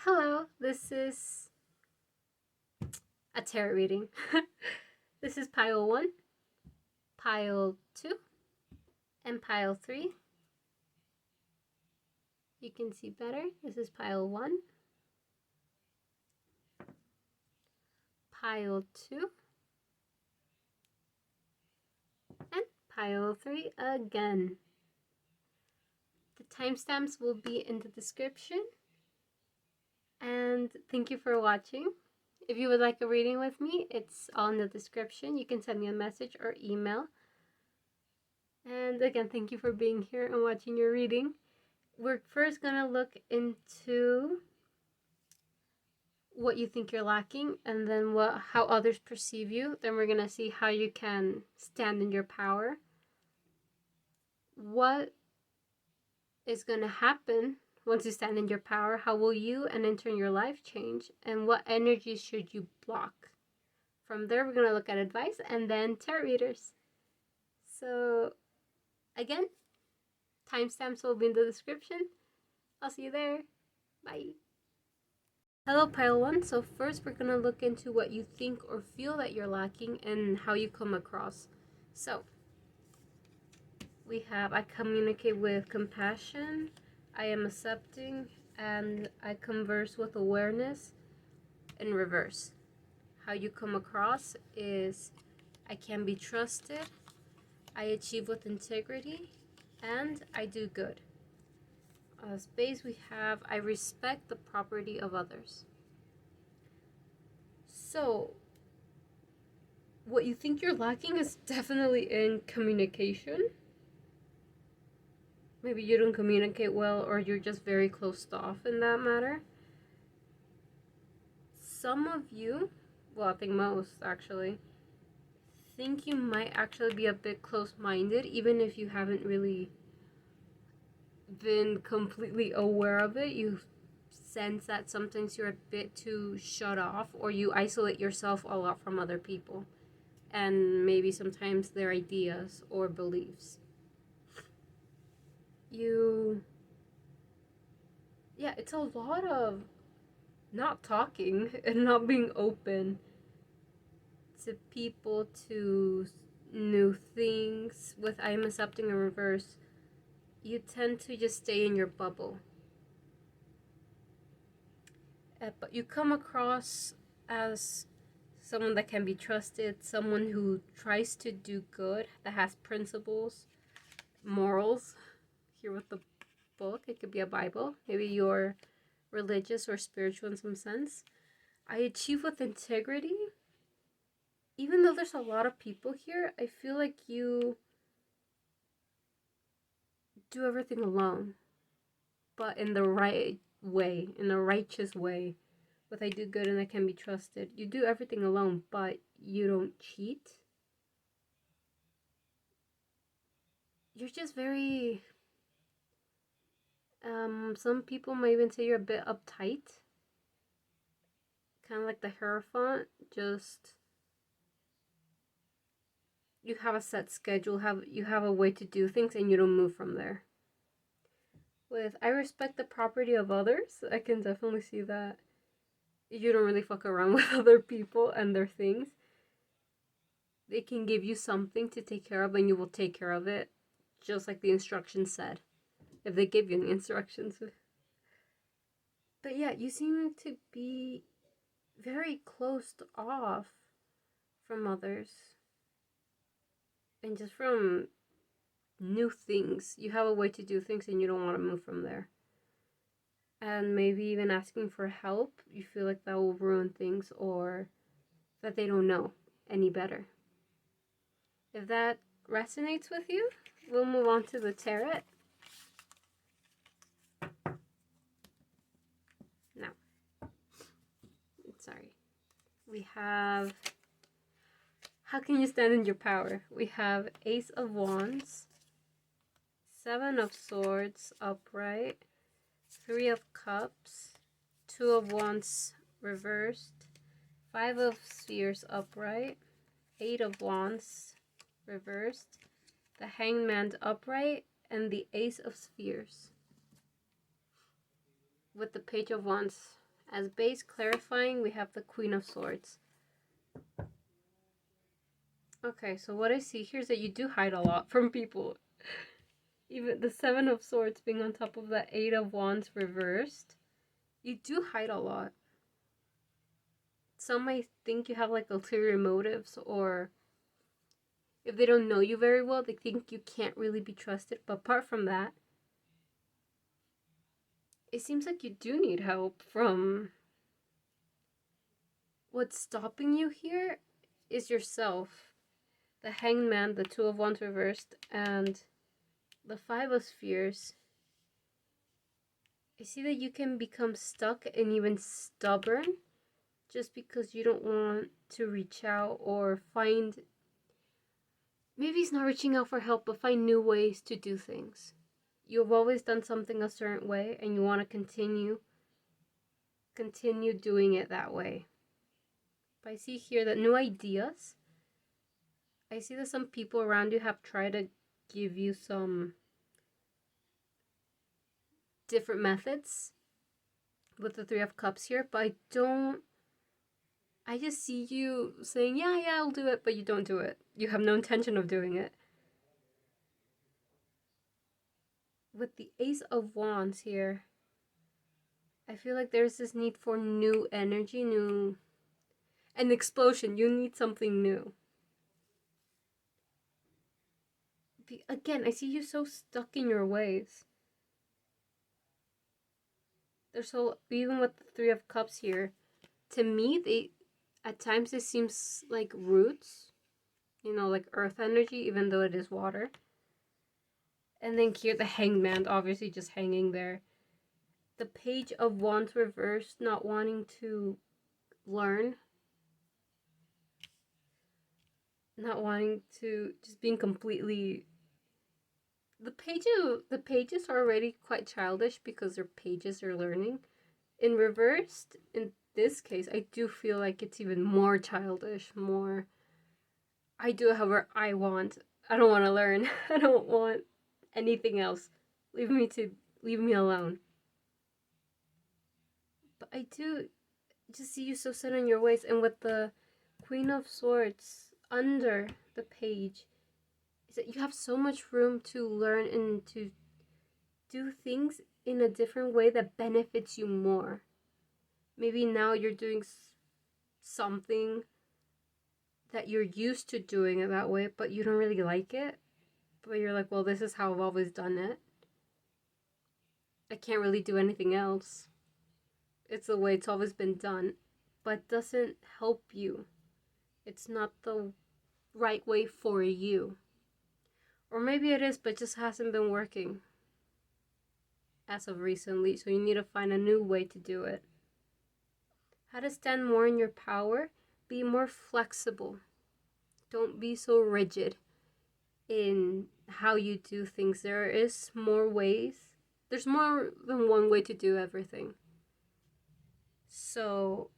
Hello, this is a tarot reading. This is pile 1, pile 2, and pile 3. You can see better. This is pile 1, pile 2, and pile 3 again. The timestamps will be in the description. And thank you for watching. If you would like a reading with me, it's all in the description. You can send me a message or email. And again, thank you for being here and watching your reading. We're first going to look into what you think you're lacking, and then how others perceive you. Then we're going to see how you can stand in your power. What is going to happen once you stand in your power? How will you and in turn your life change? And what energies should you block? From there, we're going to look at advice and then tarot readers. So, again, timestamps will be in the description. I'll see you there. Bye. Hello, pile 1. So first, we're going to look into what you think or feel that you're lacking and how you come across. So, we have, I communicate with compassion, I am accepting, and I converse with awareness in reverse. How you come across is, I can be trusted, I achieve with integrity, and I do good. Space, we have, I respect the property of others. So, what you think you're lacking is definitely in communication. Maybe you don't communicate well, or you're just very closed off in that matter. Some of you, well, I think most actually, think you might actually be a bit close-minded, even if you haven't really been completely aware of it. You sense that sometimes you're a bit too shut off, or you isolate yourself a lot from other people, and maybe sometimes their ideas or beliefs. It's a lot of not talking and not being open to people, to new things. With I am accepting in reverse, you tend to just stay in your bubble. But you come across as someone that can be trusted, someone who tries to do good, that has principles, morals. Here with the book, it could be a Bible. Maybe you're religious or spiritual in some sense. I achieve with integrity. Even though there's a lot of people here, I feel like you do everything alone, but in the right way, in a righteous way. With I do good and I can be trusted. You do everything alone, but you don't cheat. You're just very, some people might even say you're a bit uptight. Kind of like the Hierophant, just, you have a set schedule, you have a way to do things, and you don't move from there. With I respect the property of others, I can definitely see that you don't really fuck around with other people and their things. They can give you something to take care of, and you will take care of it, just like the instructions said, if they give you any instructions. But yeah, you seem to be very closed off from others, and just from new things. You have a way to do things, and you don't want to move from there. And maybe even asking for help, you feel like that will ruin things, or that they don't know any better. If that resonates with you, we'll move on to the tarot. Now, sorry. We have, how can you stand in your power? We have Ace of Wands, Seven of Swords upright, Three of Cups, Two of Wands reversed, Five of Spheres upright, Eight of Wands reversed, the Hanged Man upright, and the Ace of Spheres. With the Page of Wands As base clarifying, we have the Queen of Swords. Okay, so what I see here is that you do hide a lot from people. Even the Seven of Swords being on top of the Eight of Wands reversed. You do hide a lot. Some might think you have like ulterior motives, or if they don't know you very well, they think you can't really be trusted. But apart from that, it seems like you do need help from... What's stopping you here is yourself. The Hanged Man, the Two of Wands reversed, and the Five of Spheres. I see that you can become stuck and even stubborn just because you don't want to reach out or find... Maybe it's not reaching out for help, but find new ways to do things. You've always done something a certain way and you want to continue doing it that way. But I see here that new ideas. I see that some people around you have tried to give you some different methods with the Three of Cups here, but I just see you saying, yeah, I'll do it, but you don't do it. You have no intention of doing it. With the Ace of Wands here, I feel like there's this need for new energy, an explosion. You need something new. Again, I see you so stuck in your ways. Even with the Three of Cups here, to me, at times it seems like roots, like earth energy, even though it is water. And then here, the Hanged Man, obviously just hanging there. The Page of Wands reversed, not wanting to learn. Not wanting to, just being completely... The pages are already quite childish because their pages are learning. In reversed, in this case, I do feel like it's even more childish, more... I do however I want. I don't want to learn. I don't want anything else. Leave me alone. But I do just see you so set in your ways, and with the Queen of Swords under the page, is that you have so much room to learn and to do things in a different way that benefits you more. Maybe now you're doing something that you're used to doing it that way, but you don't really like it. But you're like, well, this is how I've always done it. I can't really do anything else. It's the way it's always been done, but it doesn't help you. It's not the right way for you. Or maybe it is, but it just hasn't been working as of recently, so you need to find a new way to do it. How to stand more in your power? Be more flexible. Don't be so rigid in how you do things. There is more ways. There's more than one way to do everything. So,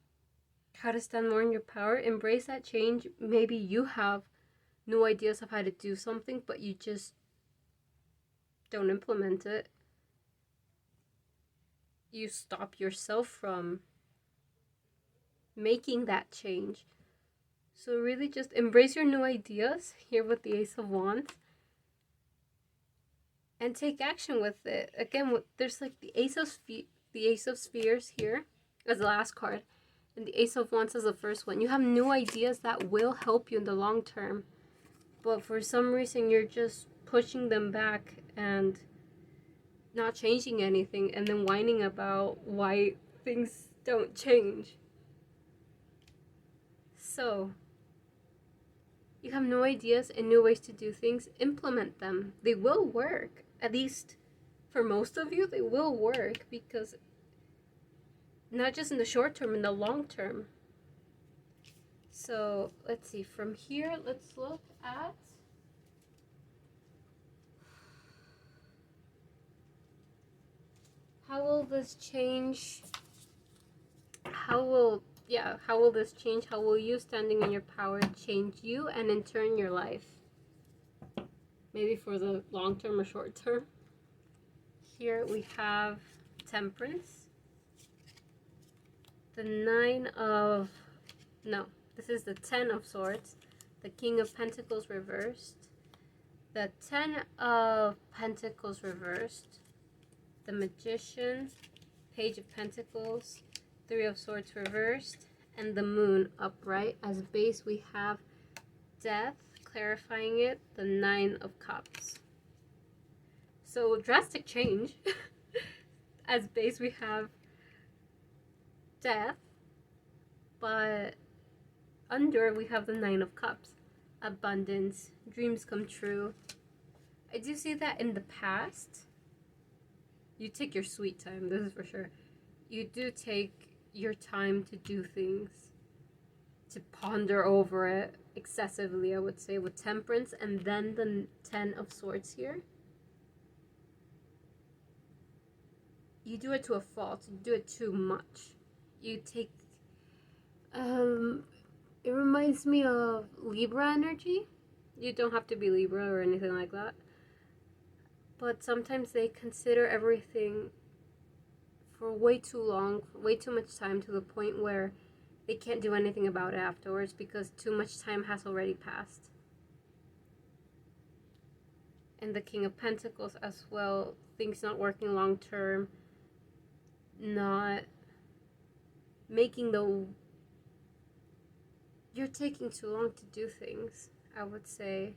how to stand more in your power? Embrace that change. Maybe you have new ideas of how to do something, but you just don't implement it. You stop yourself from making that change. So really just embrace your new ideas here with the Ace of Wands and take action with it. Again, there's like the Ace of Spheres here as the last card, and the Ace of Wands as the first one. You have new ideas that will help you in the long term, but for some reason you're just pushing them back and not changing anything, and then whining about why things don't change. So you have new ideas and new ways to do things. Implement them. They will work. At least for most of you, they will work, because not just in the short term, in the long term. So let's see. From here, let's look at how will this change? How will this change? How will you standing in your power change you and in turn your life? Maybe for the long term or short term. Here we have Temperance. the Nine of... No, this is the Ten of Swords. The King of Pentacles reversed. The Ten of Pentacles reversed. The Magician. Page of Pentacles. Three of Swords reversed. And the Moon upright. As base we have Death. Clarifying it, the Nine of Cups. So drastic change. As base we have Death. But under we have the Nine of Cups. Abundance, dreams come true. I do see that in the past. You take your sweet time, this is for sure. You do take your time to do things, to ponder over it excessively, I would say, with Temperance, and then the Ten of Swords here. You do it to a fault, you do it too much. You take, it reminds me of Libra energy. You don't have to be Libra or anything like that. But sometimes they consider everything for way too long, way too much time, to the point where they can't do anything about it afterwards because too much time has already passed. And the King of Pentacles as well, things not working long term, not making the... You're taking too long to do things, I would say.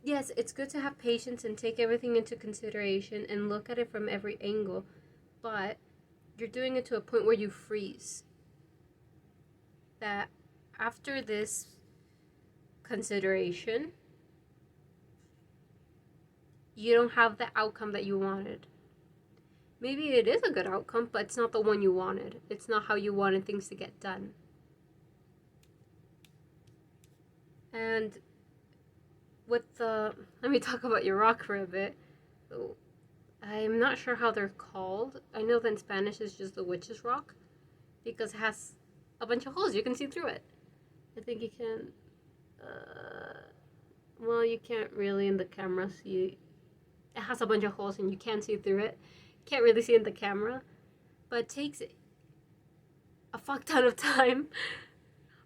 Yes, it's good to have patience and take everything into consideration and look at it from every angle, but you're doing it to a point where you freeze. That after this consideration, you don't have the outcome that you wanted. Maybe it is a good outcome, but it's not the one you wanted. It's not how you wanted things to get done. And with the... Let me talk about your rock for a bit. I'm not sure how they're called. I know that in Spanish it's just the witch's rock, because it has a bunch of holes. You can see through it. I think you can... well, you can't really in the camera see... It has a bunch of holes and you can't see through it. Can't really see in the camera. But it takes a fuck ton of time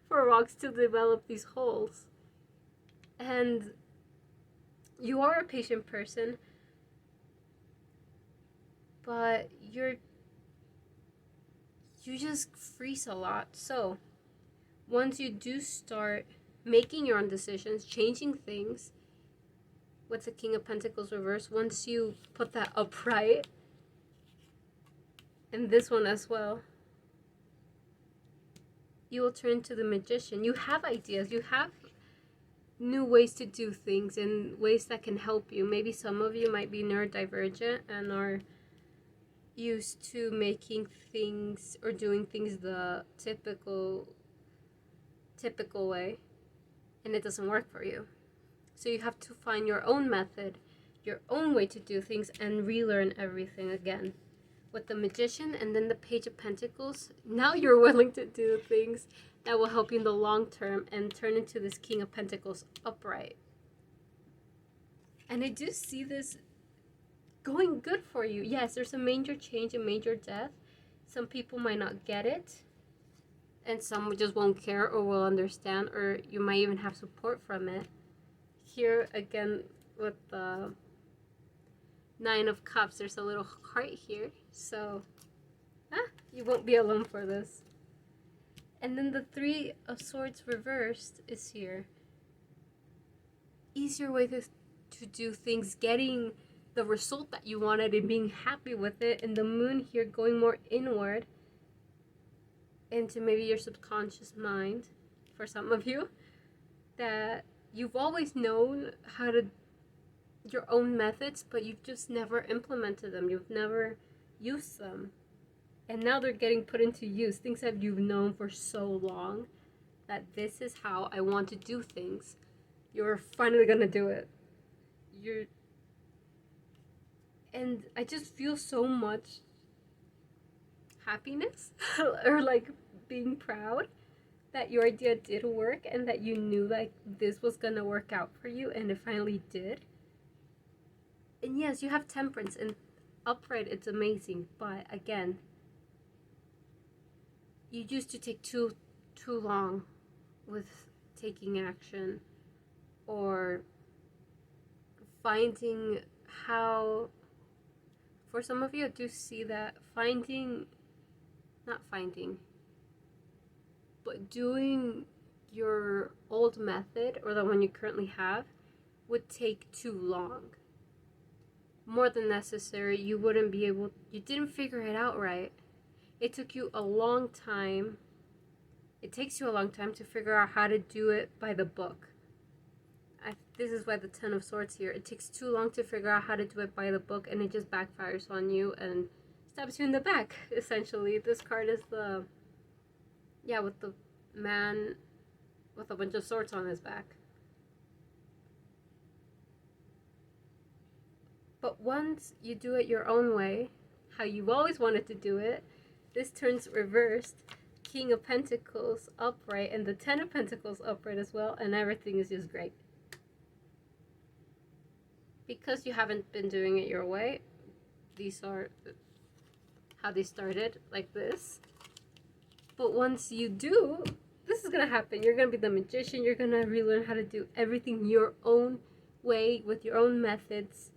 for rocks to develop these holes. And you are a patient person, but you just freeze a lot. So once you do start making your own decisions, changing things with the King of Pentacles reverse, once you put that upright, and this one as well, you will turn to the Magician. You have ideas, you have new ways to do things and ways that can help you. Maybe some of you might be neurodivergent and are used to making things or doing things the typical way, and it doesn't work for you. So you have to find your own method, your own way to do things, and relearn everything again. With the Magician and then the Page of Pentacles, now you're willing to do things that will help you in the long term and turn into this King of Pentacles upright. And I do see this going good for you. Yes, there's a major change, a major death. Some people might not get it, and some just won't care or will understand, or you might even have support from it. Here again with the Nine of Cups, there's a little heart here, so you won't be alone for this. And then the Three of Swords reversed is here. Easier way to do things, getting the result that you wanted and being happy with it. And the Moon here going more inward into maybe your subconscious mind for some of you, that you've always known how to your own methods, but you've just never implemented them. You've never used them. And now they're getting put into use. Things that you've known for so long, that this is how I want to do things. You're finally gonna do it. And I just feel so much happiness or like being proud that your idea did work and that you knew like this was gonna work out for you, and it finally did. And yes, you have Temperance and upright, it's amazing, but again, you used to take too long with taking action, or finding how, for some of you I do see that doing your old method or the one you currently have would take too long, more than necessary. You didn't figure it out right. It took you a long time. It takes you a long time to figure out how to do it by the book. This is why the Ten of Swords here. It takes too long to figure out how to do it by the book, and it just backfires on you and stabs you in the back, essentially. This card is with the man with a bunch of swords on his back. But once you do it your own way, how you've always wanted to do it, this turns reversed. King of Pentacles upright and the Ten of Pentacles upright as well, and everything is just great. Because you haven't been doing it your way, these are how they started, like this. But once you do, this is gonna happen. You're gonna be the magician. You're gonna relearn how to do everything your own way, with your own methods,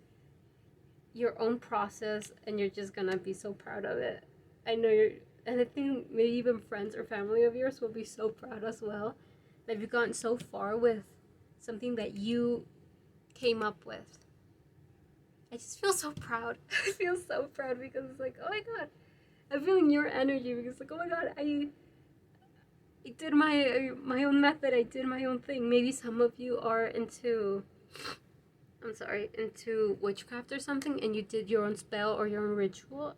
your own process, and you're just gonna be so proud of it. I know and I think maybe even friends or family of yours will be so proud as well that you've gotten so far with something that you came up with. I just feel so proud. I feel so proud because it's like, oh my god, I'm feeling your energy, because like, oh my god, I did my own method. I did my own thing. Maybe some of you are into witchcraft or something, and you did your own spell or your own ritual.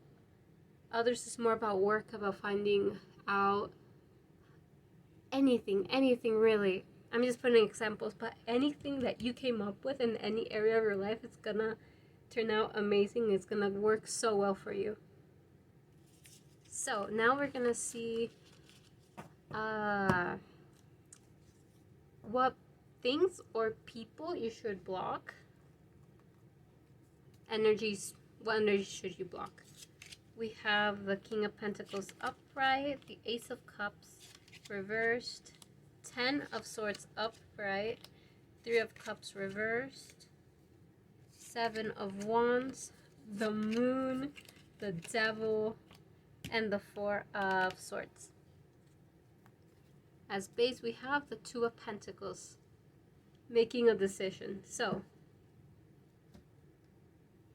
Others is more about work, about finding out anything really. I'm just putting examples, but anything that you came up with in any area of your life, it's gonna turn out amazing. It's gonna work so well for you. So now we're gonna see what things or people you should block. What energy should you block? We have the King of Pentacles upright, the Ace of Cups reversed, 10 of Swords upright, 3 of Cups reversed, 7 of Wands, the Moon, the Devil, and the 4 of Swords. As base, we have the 2 of Pentacles, making a decision. So,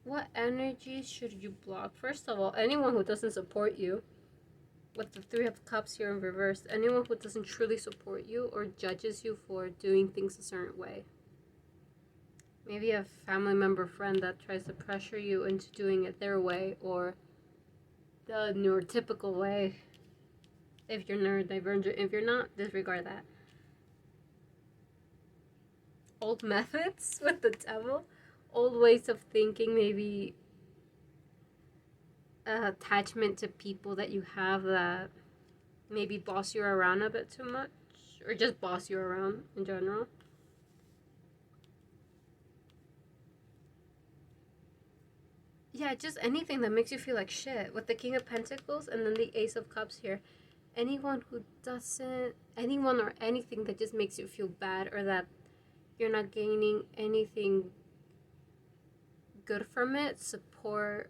what energy should you block? First of all, anyone who doesn't support you, with the 3 of Cups here in reverse, anyone who doesn't truly support you or judges you for doing things a certain way. Maybe a family member, friend that tries to pressure you into doing it their way, or the neurotypical way. If you're neurodivergent, if you're not, disregard that. Old methods with the Devil, old ways of thinking, maybe attachment to people that you have that maybe boss you around a bit too much, or just boss you around in general. Yeah, just anything that makes you feel like shit. With the King of Pentacles and then the Ace of Cups here. Anyone or anything that just makes you feel bad, or that you're not gaining anything good from it, support,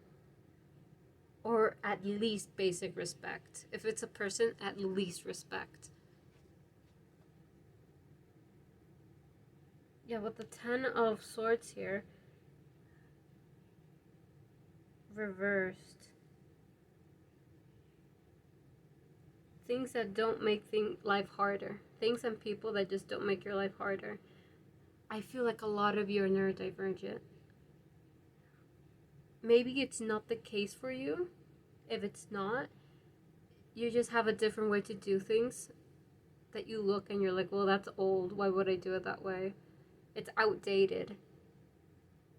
or at least basic respect. If it's a person, at least respect. Yeah, with the 10 of Swords here, reversed. Things that don't make life harder. Things and people that just don't make your life harder. I feel like a lot of you are neurodivergent. Maybe it's not the case for you. If it's not, you just have a different way to do things that you look and you're like, well, that's old. Why would I do it that way? It's outdated.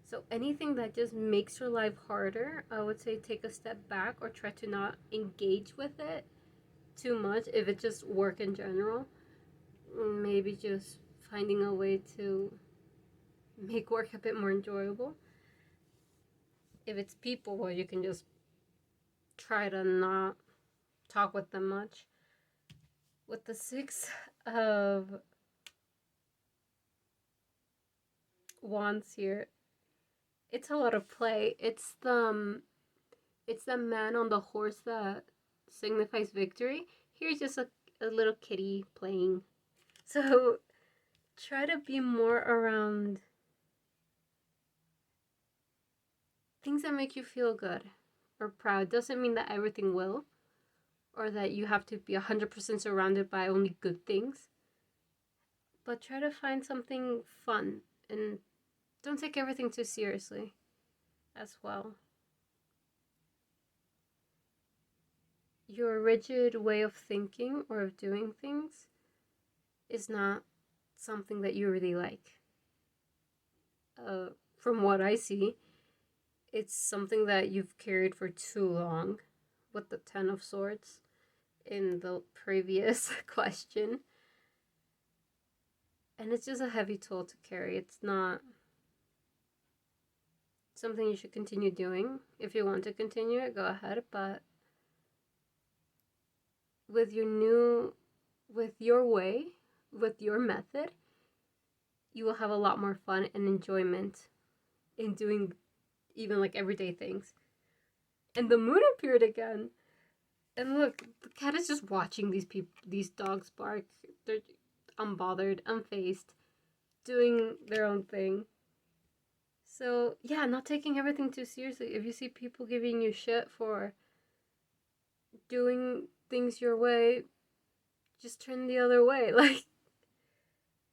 So anything that just makes your life harder, I would say take a step back, or try to not engage with it too much. If it's just work in general, maybe just finding a way to make work a bit more enjoyable. If it's people, well, you can just try to not talk with them much. With the Six of Wands here, it's a lot of play. It's the man on the horse that signifies victory. Here's just a little kitty playing. So try to be more around things that make you feel good or proud. Doesn't mean that everything will, or that you have to be 100% surrounded by only good things. But try to find something fun and don't take everything too seriously as well. Your rigid way of thinking or of doing things is not something that you really like. From what I see, it's something that you've carried for too long with the Ten of Swords in the previous question. And it's just a heavy toll to carry. It's not something you should continue doing. If you want to continue it, go ahead. But with your way, with your method, you will have a lot more fun and enjoyment in doing even like everyday things. And the moon appeared again. And look, the cat is just watching these dogs bark. They're unbothered, unfazed, doing their own thing. So, yeah, not taking everything too seriously. If you see people giving you shit for doing things your way, just turn the other way. Like,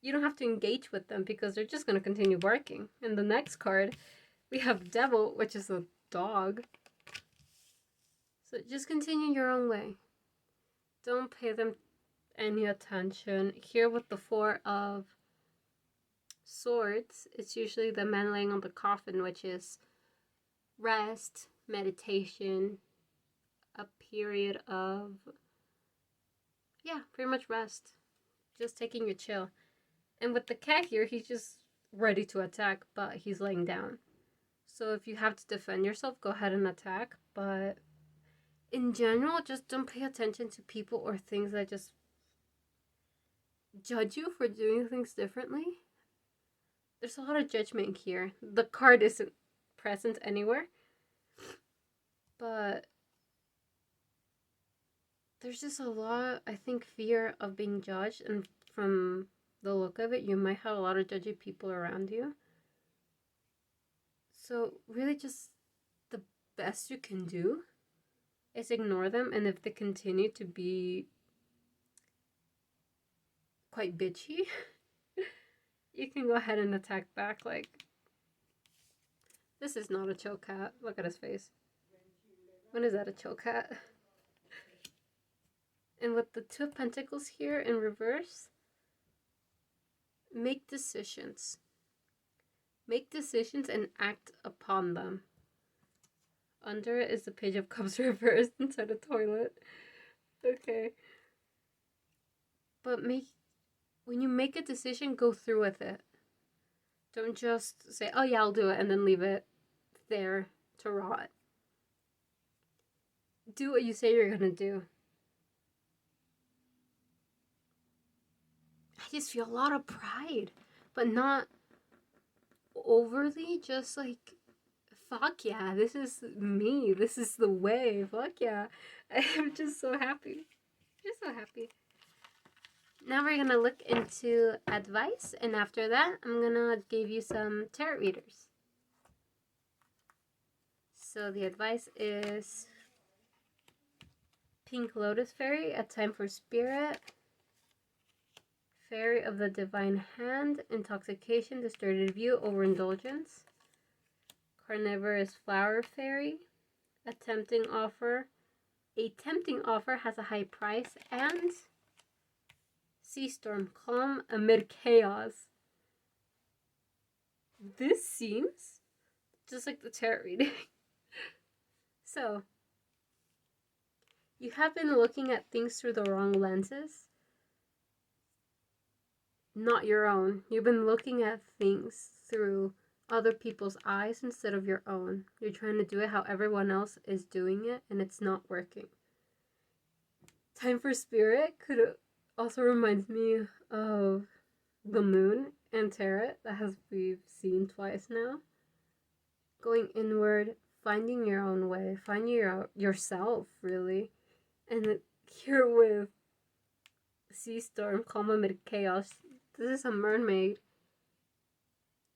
you don't have to engage with them because they're just going to continue barking. And the next card, we have Devil, which is a dog. So just continue your own way. Don't pay them any attention. Here with the Four of Swords, it's usually the man laying on the coffin, which is rest, meditation, a period of, yeah, pretty much rest. Just taking your chill. And with the cat here, he's just ready to attack, but he's laying down. So if you have to defend yourself, go ahead and attack. But in general, just don't pay attention to people or things that just judge you for doing things differently. There's a lot of judgment here. The card isn't present anywhere. But there's just a lot, I think, fear of being judged. And from the look of it, you might have a lot of judgy people around you. So really just the best you can do is ignore them. And if they continue to be quite bitchy, you can go ahead and attack back. Like, this is not a chill cat. Look at his face. When is that a chill cat? And with the Two of Pentacles here in reverse, make decisions. Make decisions and act upon them. Under it is the Page of Cups reversed inside a toilet. Okay. But when you make a decision, go through with it. Don't just say, oh yeah, I'll do it, and then leave it there to rot. Do what you say you're gonna do. I just feel a lot of pride, but not overly, just like, fuck yeah, this is me, this is the way, fuck yeah. I'm just so happy. Just so happy. Now we're gonna look into advice, and after that, I'm gonna give you some tarot readers. So the advice is Pink Lotus Fairy, A Time for Spirit. Fairy of the Divine Hand, Intoxication, Distorted View, Overindulgence. Carnivorous Flower Fairy, A Tempting Offer. A tempting offer has a high price. And Sea Storm, Calm Amid Chaos. This seems just like the tarot reading. So, you have been looking at things through the wrong lenses. Not your own. You've been looking at things through other people's eyes instead of your own. You're trying to do it how everyone else is doing it, and it's not working. Time for Spirit could Also reminds me of the moon and tarot that we've seen twice now. Going inward, finding your own way, finding yourself really. And here with sea storm, calm amid chaos. This is a mermaid,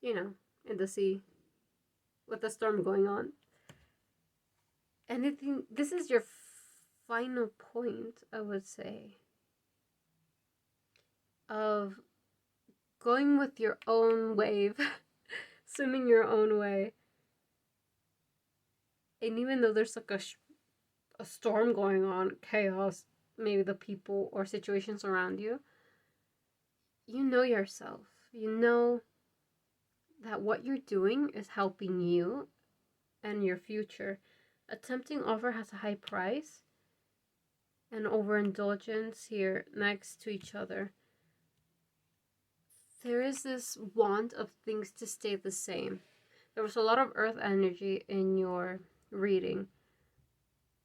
you know, in the sea with a storm going on. And I think this is your final point, I would say, of going with your own wave, swimming your own way. And even though there's like a storm going on, chaos, maybe the people or situations around you, you know yourself. You know that what you're doing is helping you and your future. A tempting offer has a high price, and overindulgence here next to each other. There is this want of things to stay the same. There was a lot of earth energy in your reading.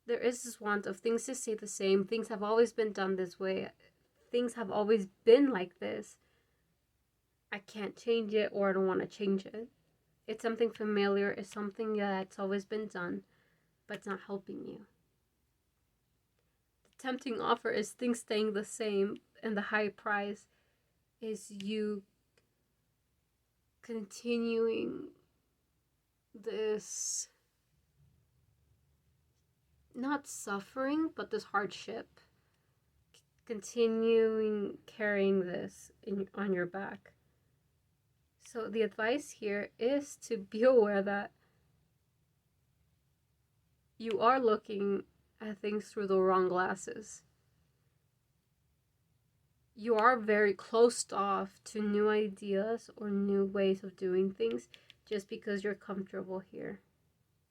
There is this want of things to stay the same. Things have always been done this way. Things have always been like this. I can't change it, or I don't want to change it. It's something familiar. It's something that's always been done, but it's not helping you. The tempting offer is things staying the same, and the high price is you continuing this, not suffering, but this hardship. Continuing carrying this on your back. So the advice here is to be aware that you are looking at things through the wrong glasses. You are very closed off to new ideas or new ways of doing things just because you're comfortable here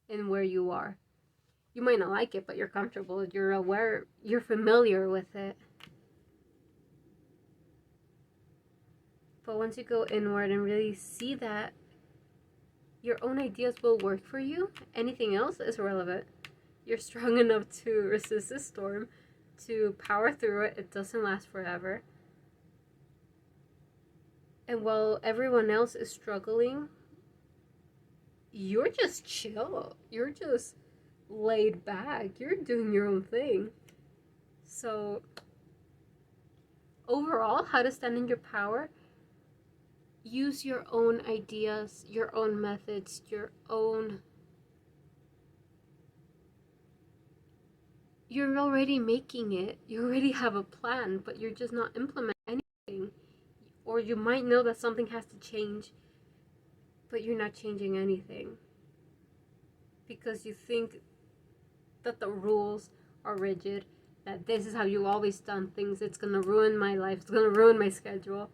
and where you are. You might not like it, but you're comfortable. You're aware. You're familiar with it. But once you go inward and really see that your own ideas will work for you, anything else is irrelevant. You're strong enough to resist this storm, to power through it. It doesn't last forever. And while everyone else is struggling, you're just chill. You're just laid back. You're doing your own thing. So, overall, how to stand in your power? Use your own ideas, your own methods, your own... You're already making it. You already have a plan, but you're just not implementing anything. Or you might know that something has to change, but you're not changing anything. Because you think that the rules are rigid, that this is how you've always done things, it's gonna ruin my life, it's gonna ruin my schedule.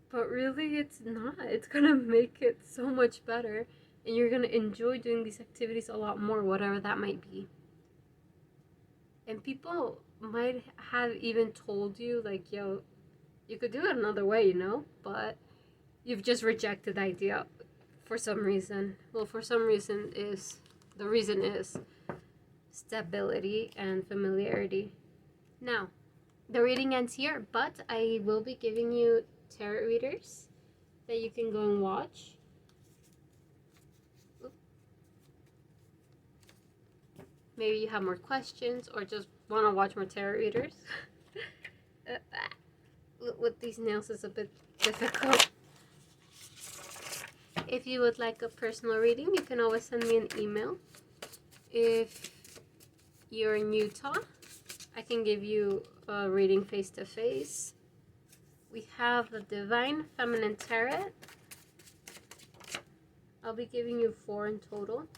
But really, it's not. It's gonna make it so much better, and you're gonna enjoy doing these activities a lot more, whatever that might be. And people might have even told you, like, yo, you could do it another way, but you've just rejected the idea for some reason. Well, for some reason the reason is stability and familiarity. Now, the reading ends here, but I will be giving you tarot readers that you can go and watch. Maybe you have more questions or just want to watch more tarot readers. With these nails is a bit difficult. If you would like a personal reading, you can always send me an email. If you're in Utah, I can give you a reading face-to-face. We have the Divine Feminine Tarot. I'll be giving you 4 in total.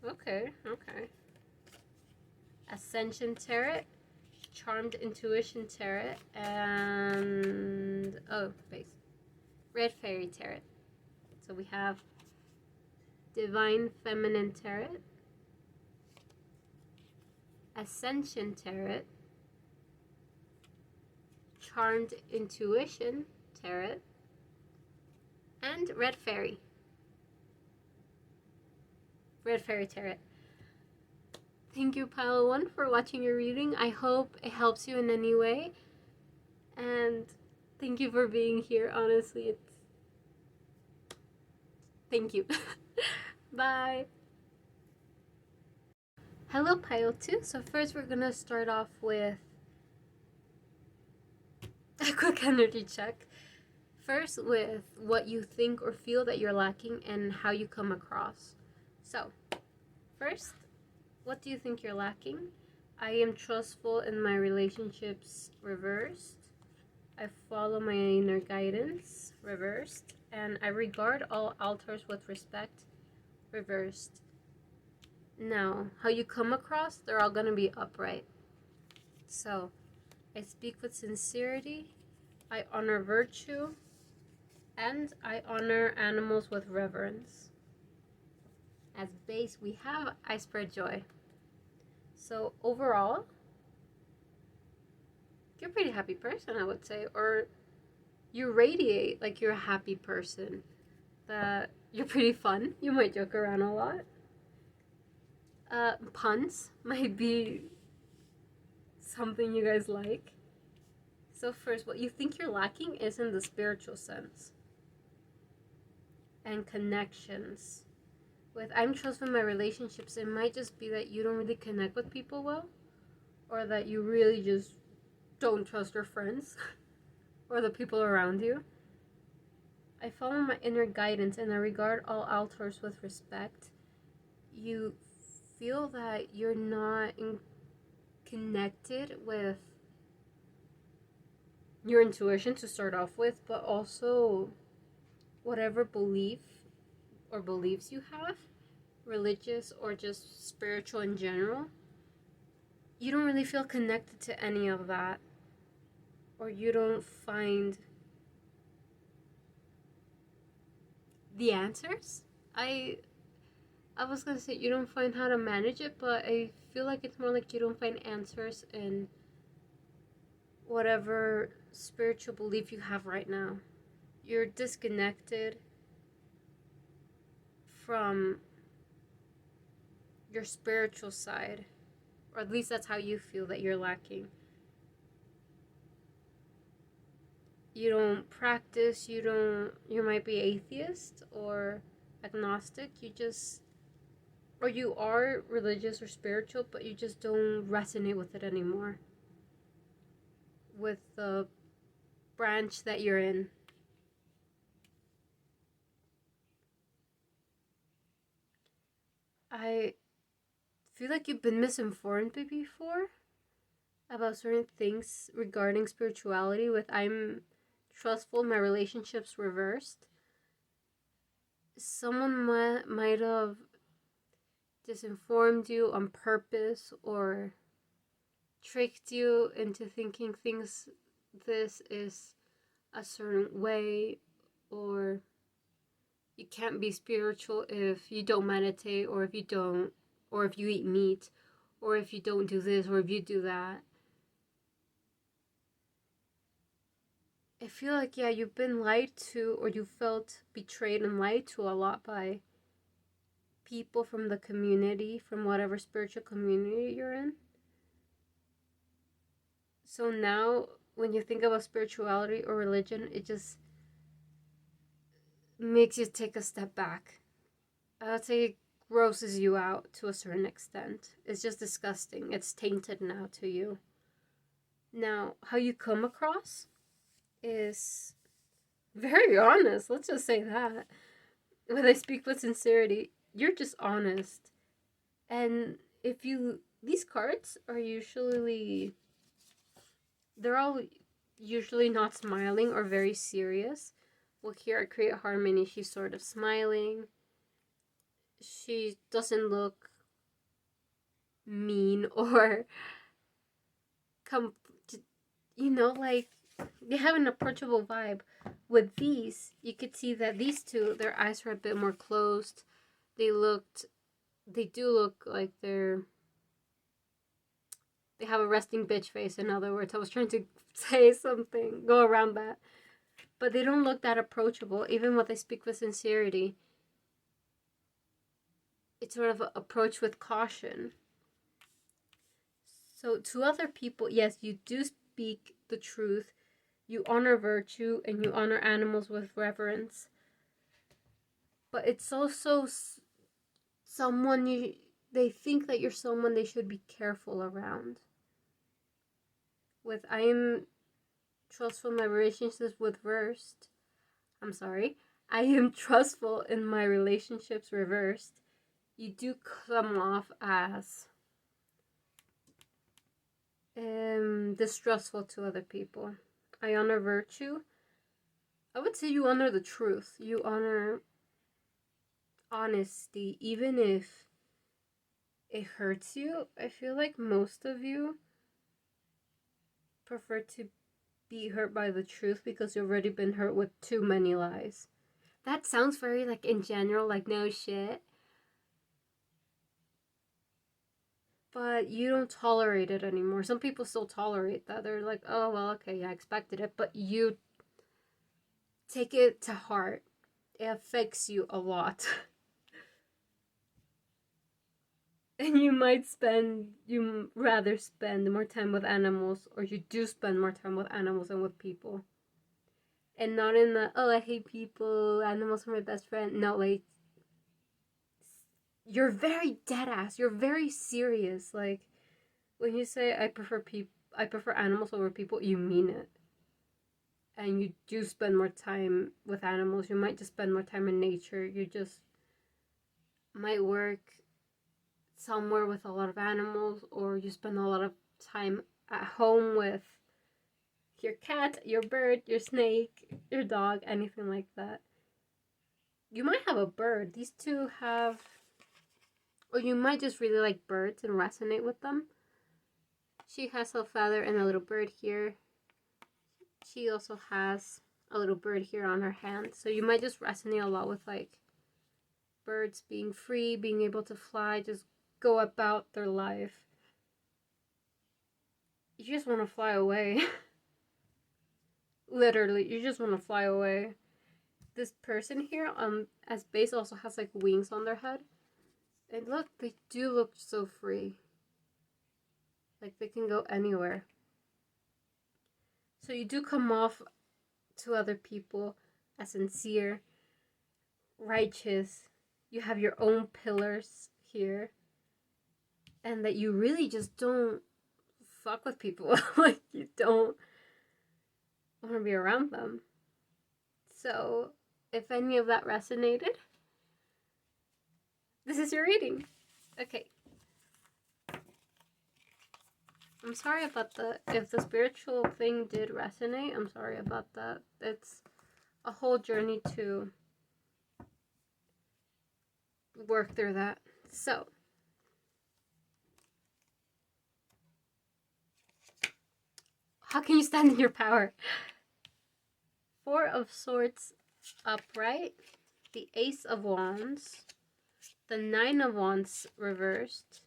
Okay. Ascension Tarot, Charmed Intuition Tarot, and Red Fairy Tarot. So we have Divine Feminine Tarot, Ascension Tarot, Charmed Intuition Tarot, and Red Fairy Tarot. Thank you, Pile 1, for watching your reading. I hope it helps you in any way. And thank you for being here. Honestly, thank you. Bye. Hello, Pile 2. So first we're going to start off with a quick energy check. First with what you think or feel that you're lacking and how you come across. So, first, what do you think you're lacking? I am trustful in my relationships, reversed. I follow my inner guidance, reversed. And I regard all altars with respect, reversed. Now, how you come across, they're all going to be upright. So, I speak with sincerity, I honor virtue, and I honor animals with reverence. As base, we have I spread joy. So overall, you're a pretty happy person, I would say. Or you radiate like you're a happy person. That you're pretty fun. You might joke around a lot. Puns might be something you guys like. So first, what you think you're lacking is in the spiritual sense. And connections. With I'm trustful in my relationships, it might just be that you don't really connect with people well. Or that you really just don't trust your friends. Or the people around you. I follow my inner guidance and I regard all altars with respect. You feel that you're not connected with your intuition to start off with, but also whatever belief or beliefs you have, religious or just spiritual in general. You don't really feel connected to any of that, or you don't find the answers. I was gonna say you don't find how to manage it, but I feel like it's more like you don't find answers in whatever spiritual belief you have right now. You're disconnected from your spiritual side, or at least that's how you feel that you're lacking. You don't practice, you might be atheist or agnostic, or you are religious or spiritual, but you just don't resonate with it anymore. With the branch that you're in. I feel like you've been misinformed before about certain things regarding spirituality. With I'm trustful, my relationships reversed. Someone might have disinformed you on purpose or tricked you into thinking this is a certain way, or you can't be spiritual if you don't meditate, or if you eat meat, or if you don't do this, or if you do that. I feel like, yeah, you've been lied to, or you felt betrayed and lied to a lot by people from the community, from whatever spiritual community you're in. So now, when you think about spirituality or religion, it just makes you take a step back. I would say it grosses you out to a certain extent. It's just disgusting. It's tainted now to you. Now, how you come across is very honest. Let's just say that. When I speak with sincerity, you're just honest. And these cards are they're all usually not smiling or very serious. Well, here at Create Harmony, she's sort of smiling. She doesn't look mean or like they have an approachable vibe. With these, you could see that these two, their eyes are a bit more closed. They do look like they have a resting bitch face, in other words. I was trying to say something, go around that. But they don't look that approachable, even when they speak with sincerity. It's sort of an approach with caution. So to other people, yes, you do speak the truth. You honor virtue and you honor animals with reverence. But it's also someone they think that you're someone they should be careful around. With I am trustful in my relationships with reversed. I'm sorry. I am trustful in my relationships reversed. You do come off as distrustful to other people. I honor virtue. I would say you honor the truth. You honor honesty, even if it hurts you. I feel like most of you prefer to be hurt by the truth because you've already been hurt with too many lies. That sounds very, like, in general, like, no shit. But you don't tolerate it anymore. Some people still tolerate that. They're like, oh, well, okay, yeah, I expected it. But you take it to heart. It affects you a lot. And you rather spend more time with animals, or you do spend more time with animals than with people. And not in the, oh, I hate people, animals are my best friend. No, like, you're very deadass. You're very serious. Like, when you say I prefer animals over people, you mean it. And you do spend more time with animals. You might just spend more time in nature. You just might work somewhere with a lot of animals, or you spend a lot of time at home with your cat, your bird, your snake, your dog, anything like that. You might have a bird. These two have, or you might just really like birds and resonate with them. She has a feather and a little bird here. She also has a little bird here on her hand. So you might just resonate a lot with, like, birds being free, being able to fly, just go about their life. You just want to fly away. Literally, you just want to fly away. This person here, as base, also has, like, wings on their head. And look, they do look so free. Like, they can go anywhere. So you do come off to other people as sincere, righteous. You have your own pillars here. And that you really just don't fuck with people. Like, you don't want to be around them. So, if any of that resonated, this is your reading. Okay. I'm sorry about if the spiritual thing did resonate, I'm sorry about that. It's a whole journey to work through that. So, how can you stand in your power? Four of Swords upright, the Ace of Wands, the Nine of Wands reversed,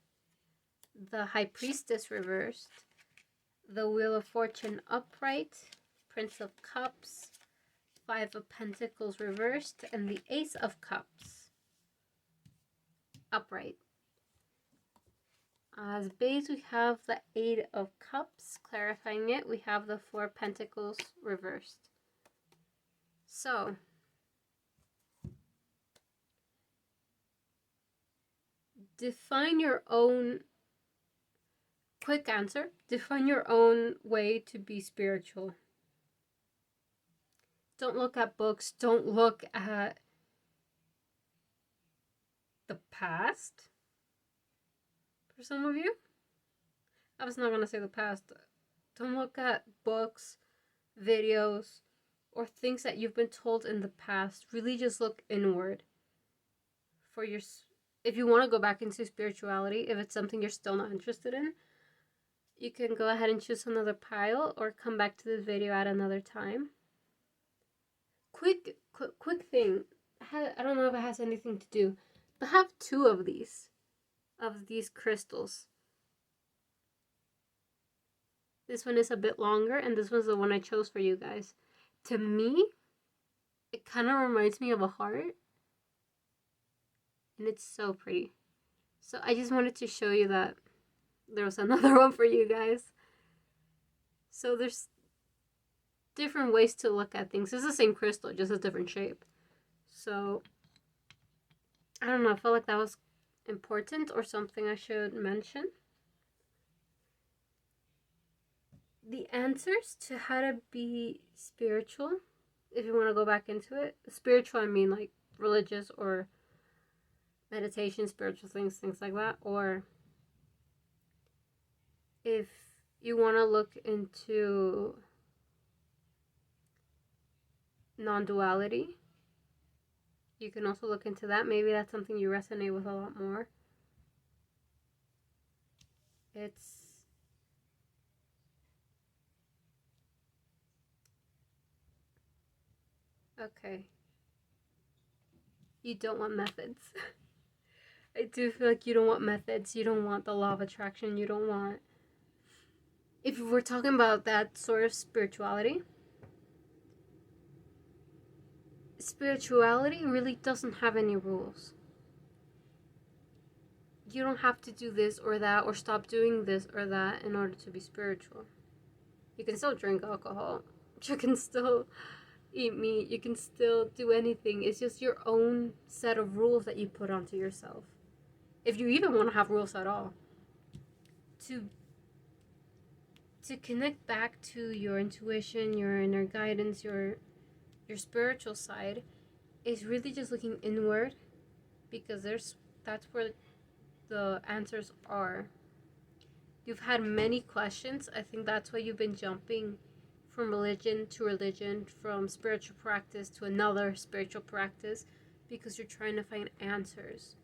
the High Priestess reversed, the Wheel of Fortune upright, Prince of Cups, Five of Pentacles reversed, and the Ace of Cups upright. As base, we have the Eight of Cups. Clarifying it, we have the Four of Pentacles reversed. So, define your own, quick answer, define your own way to be spiritual. Don't look at books. Don't look at the past. For some of you, I was not going to say the past. Don't look at books, videos, or things that you've been told in the past. Really just look inward. For your, if you want to go back into spirituality, if it's something you're still not interested in, you can go ahead and choose another pile or come back to this video at another time. Quick thing. I don't know if it has anything to do, but have two of these crystals. This one is a bit longer, and this one's the one I chose for you guys. To me, it kind of reminds me of a heart, and it's so pretty. So I just wanted to show you that there was another one for you guys. So there's different ways to look at things. It's the same crystal, just a different shape. So I don't know, I felt like that was important or something I should mention. The answers to how to be spiritual, if you want to go back into it, spiritual, I mean like religious or meditation, spiritual things like that, or if you want to look into non-duality, you can also look into that. Maybe that's something you resonate with a lot more. It's okay. You don't want methods. I do feel like you don't want methods. You don't want the law of attraction. You don't want... If we're talking about that sort of spirituality really doesn't have any rules. You don't have to do this or that or stop doing this or that in order to be spiritual. You can still drink alcohol. You can still eat meat. You can still do anything. It's just your own set of rules that you put onto yourself. If you even want to have rules at all. To connect back to your intuition, your inner guidance, your spiritual side is really just looking inward, because that's where the answers are. You've had many questions. I think that's why you've been jumping from religion to religion, from spiritual practice to another spiritual practice, because you're trying to find answers.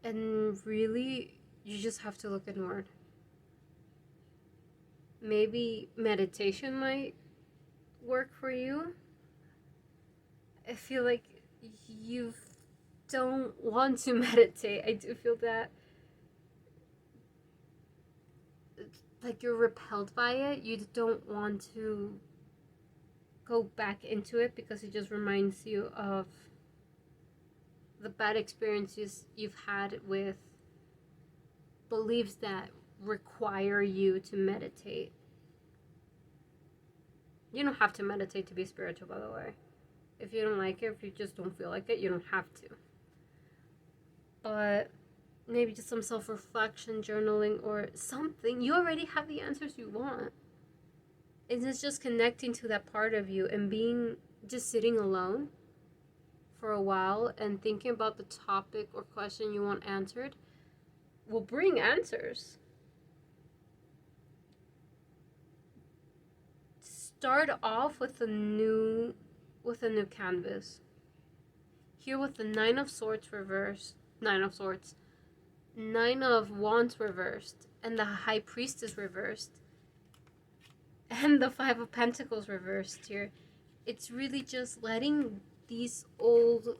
And really, you just have to look inward. Maybe meditation might work for you. I feel like you don't want to meditate. I do feel that like you're repelled by it. You don't want to go back into it because it just reminds you of the bad experiences you've had with beliefs that require you to meditate. You don't have to meditate to be spiritual, by the way. If you don't like it, if you just don't feel like it, you don't have to. But maybe just some self-reflection, journaling, or something. You already have the answers you want. It's just connecting to that part of you and being just sitting alone for a while and thinking about the topic or question you want answered will bring answers. Start off with a new canvas. Here with the Nine of Swords reversed, Nine of Wands reversed, and the High Priestess reversed, and the Five of Pentacles reversed here. It's really just letting these old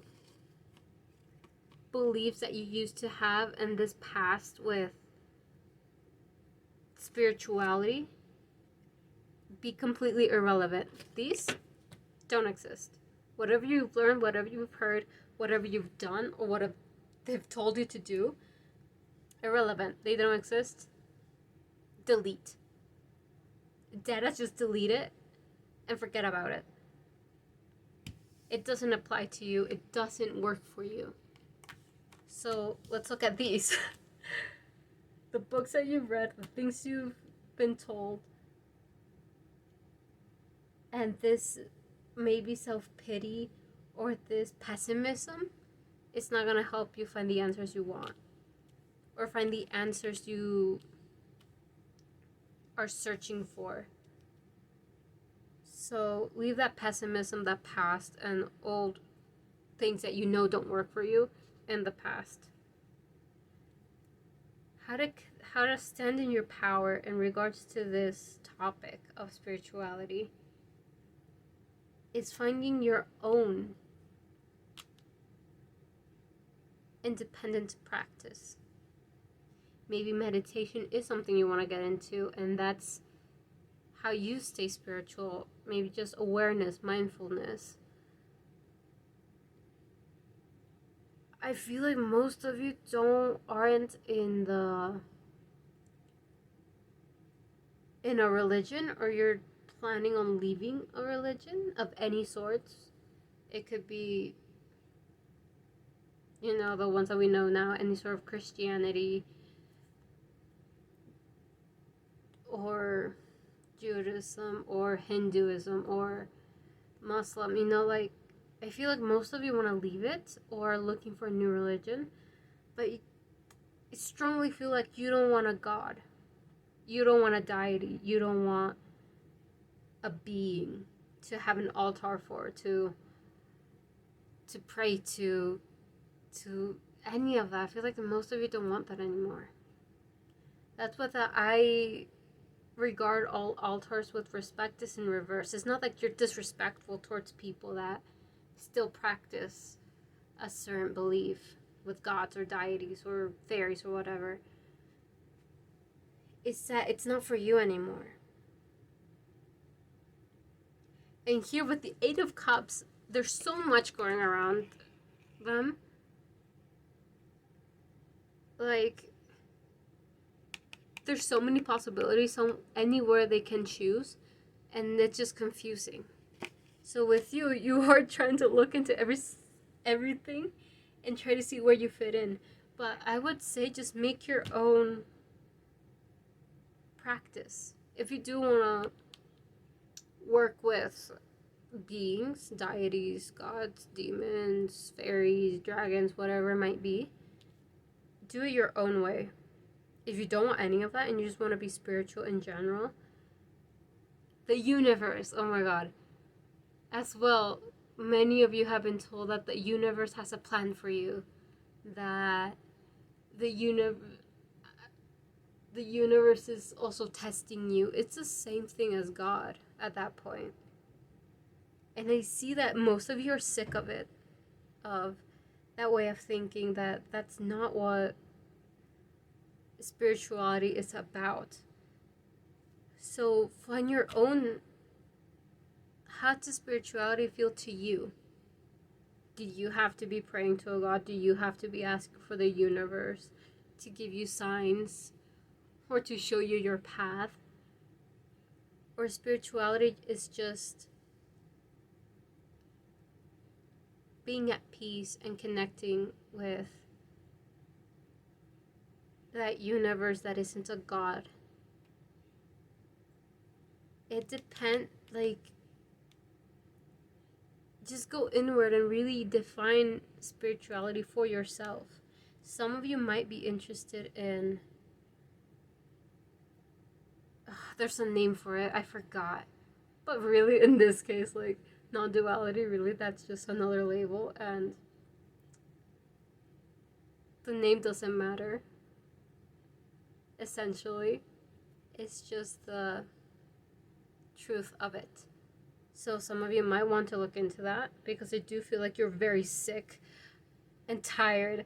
beliefs that you used to have and this past with spirituality be completely irrelevant. These don't exist. Whatever you've learned, whatever you've heard, whatever you've done, or what they've told you to do, irrelevant. They don't exist. Delete. Dead as, just delete it and forget about it. It doesn't apply to you. It doesn't work for you. So let's look at these. The books that you've read, the things you've been told, and this maybe self-pity or this pessimism, it's not going to help you find the answers you want or find the answers you are searching for. So leave that pessimism, that past, and old things that you know don't work for you in the past. How to stand in your power in regards to this topic of spirituality is finding your own independent practice. Maybe meditation is something you want to get into, and that's how you stay spiritual. Maybe just awareness, mindfulness. I feel like most of you aren't in a religion, or you're planning on leaving a religion of any sorts. It could be, the ones that we know now, any sort of Christianity or Judaism or Hinduism or Muslim. Like, I feel like most of you want to leave it or are looking for a new religion, but I strongly feel like you don't want a god. You don't want a deity. You don't want a being to have an altar for, to pray to any of that. I feel like the most of you don't want that anymore. That's what I regard all altars with respect is in reverse. It's not like you're disrespectful towards people that still practice a certain belief with gods or deities or fairies or whatever. It's that it's not for you anymore. And here with the Eight of Cups, there's so much going around them. Like, there's so many possibilities, anywhere they can choose, and it's just confusing. So with you are trying to look into everything and try to see where you fit in. But I would say just make your own practice. If you do want to work with beings, deities, gods, demons, fairies, dragons, whatever it might be, do it your own way. If you don't want any of that and you just want to be spiritual in general, the universe, oh my god. As well, many of you have been told that the universe has a plan for you. That the universe is also testing you. It's the same thing as God at that point. And I see that most of you are sick of it, of that way of thinking, that that's not what spirituality is about. So find your own. How does spirituality feel to you? Do you have to be praying to a god? Do you have to be asking for the universe to give you signs or to show you your path? Or spirituality is just being at peace and connecting with that universe that isn't a god. It depends, like, just go inward and really define spirituality for yourself. Some of you might be interested in, there's a name for it, I forgot. But really, in this case, like, non-duality, really, that's just another label, and the name doesn't matter. Essentially, it's just the truth of it. So some of you might want to look into that, because I do feel like you're very sick and tired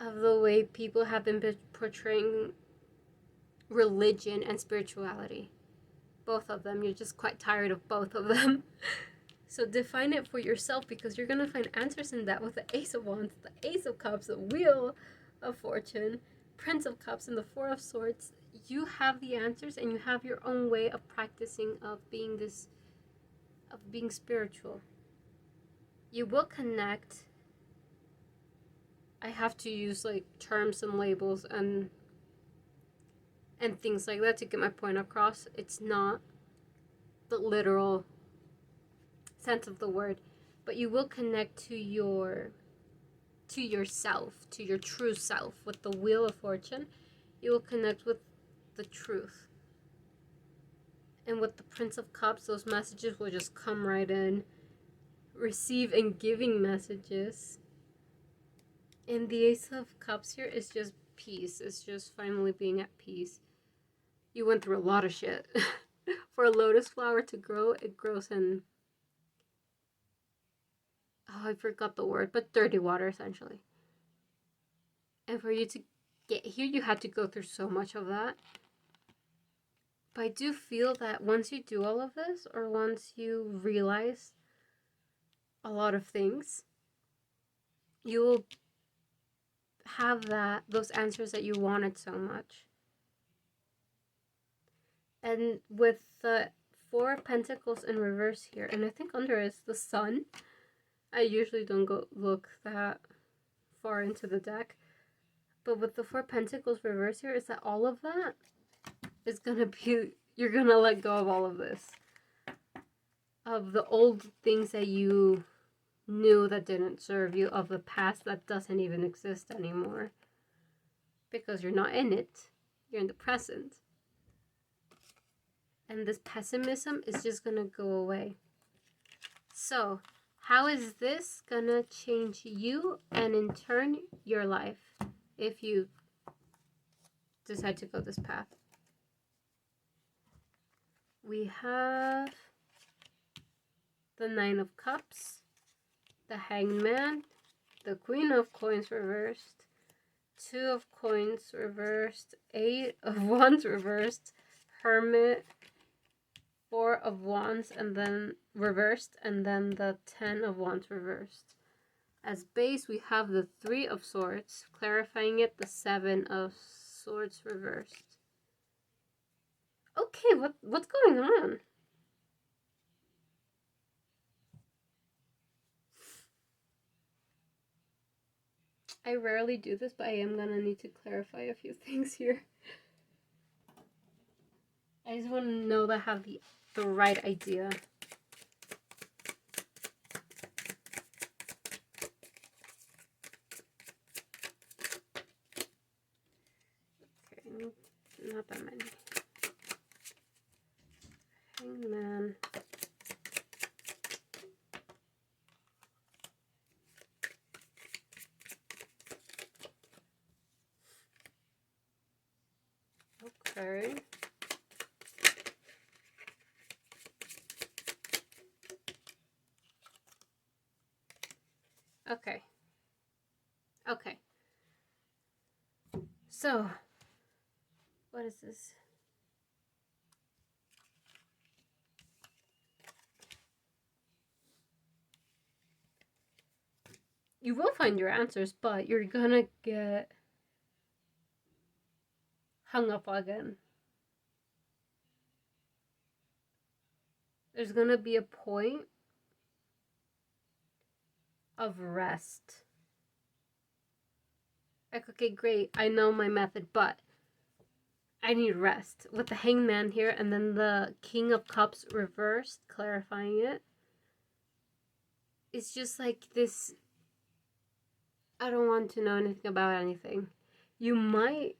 of the way people have been portraying religion and spirituality. Both of them. You're just quite tired of both of them. So define it for yourself, because you're going to find answers in that with the Ace of Wands, the Ace of Cups, the Wheel of Fortune, Prince of Cups, and the Four of Swords. You have the answers, and you have your own way of practicing, of being spiritual. You will connect. I have to use like terms and labels and things like that to get my point across. It's not the literal sense of the word, but you will connect to yourself, to your true self. With the Wheel of Fortune, you will connect with the truth. And with the Prince of Cups, those messages will just come right in. Receive and giving messages. And the Ace of Cups here is just peace. It's just finally being at peace. You went through a lot of shit. For a lotus flower to grow, it grows in, I forgot the word, but dirty water, essentially. And for you to get here, you had to go through so much of that. But I do feel that once you do all of this, or once you realize a lot of things, you will have those answers that you wanted so much. And with the Four of Pentacles in reverse here, and I think under is the Sun. I usually don't go look that far into the deck, but with the Four of Pentacles reverse here, is that all of that is gonna be, you're gonna let go of all of this, of the old things that you knew that didn't serve you, of the past that doesn't even exist anymore, because you're not in it, you're in the present. And this pessimism is just gonna go away. So how is this gonna change you and in turn your life if you decide to go this path? We have the Nine of Cups, the Hanged Man, the Queen of Coins reversed, Two of Coins reversed, Eight of Wands reversed, Hermit, Four of Wands and then reversed, and then the 10 of Wands reversed. As base, we have the Three of Swords, clarifying it, the Seven of Swords reversed. Okay, what's going on? I rarely do this, but I am gonna need to clarify a few things here. I just want to know that I have the right idea. Okay, not that many. Hangman. Okay. Okay. Okay. So, what is this? You will find your answers, but you're gonna get hung up again. There's gonna be a point of rest. Like, okay, great, I know my method, but I need rest. With the Hangman here, and then the King of Cups reversed, clarifying it. It's just like this, I don't want to know anything about anything. You might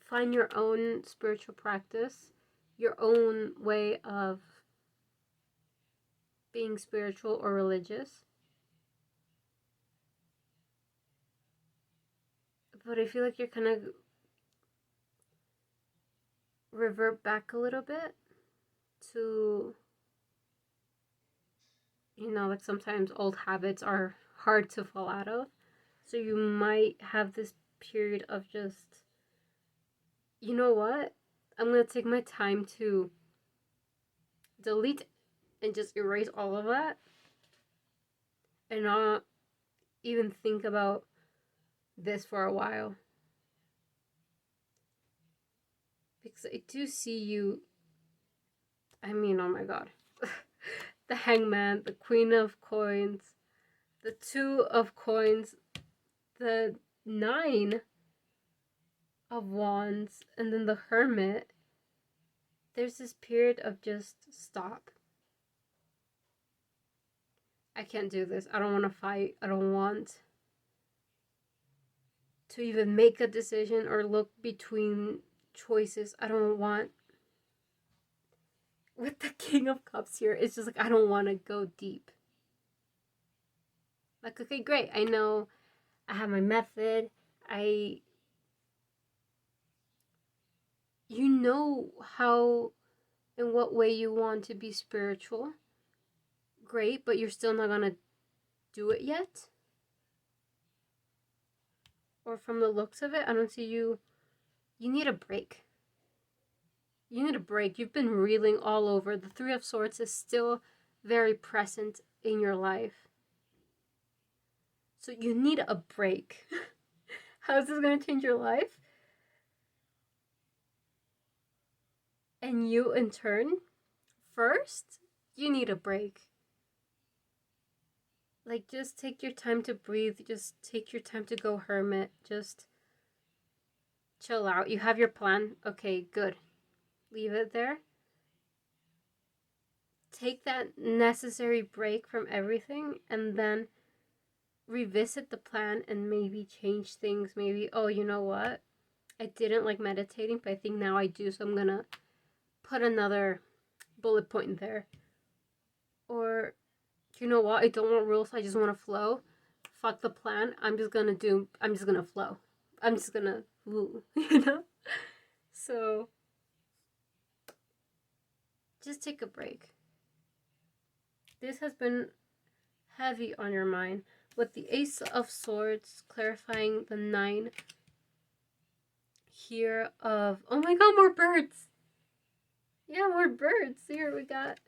find your own spiritual practice, your own way of being spiritual or religious. But I feel like you're kind of revert back a little bit to, you know, like sometimes old habits are hard to fall out of. So you might have this period of just, you know what? I'm going to take my time to delete and just erase all of that and not even think about this for a while. Because I do see you, I mean, oh my god. The Hangman, the Queen of Coins, the Two of Coins, the Nine of Wands, and then the Hermit. There's this period of just stop. I can't do this. I don't want to fight. I don't want to even make a decision or look between choices. I don't want. With the King of Cups here, it's just like I don't want to go deep. Like, okay, great. I know I have my method. You know how, in what way you want to be spiritual. Great, but you're still not gonna do it yet. Or from the looks of it, I don't see you. You need a break. You need a break. You've been reeling all over. The Three of Swords is still very present in your life. So you need a break. How is this going to change your life? And you, in turn, first, you need a break. Like, just take your time to breathe. Just take your time to go hermit. Just chill out. You have your plan. Okay, good. Leave it there. Take that necessary break from everything and then revisit the plan and maybe change things. Maybe, oh, you know what? I didn't like meditating, but I think now I do, so I'm gonna put another bullet point there. Or, you know what? I don't want rules, I just want to flow. Fuck the plan. I'm just gonna flow. I'm just gonna woo, you know? So, just take a break. This has been heavy on your mind. With the Ace of Swords clarifying the 9 here of, oh my god, more birds. Yeah, more birds. Here we got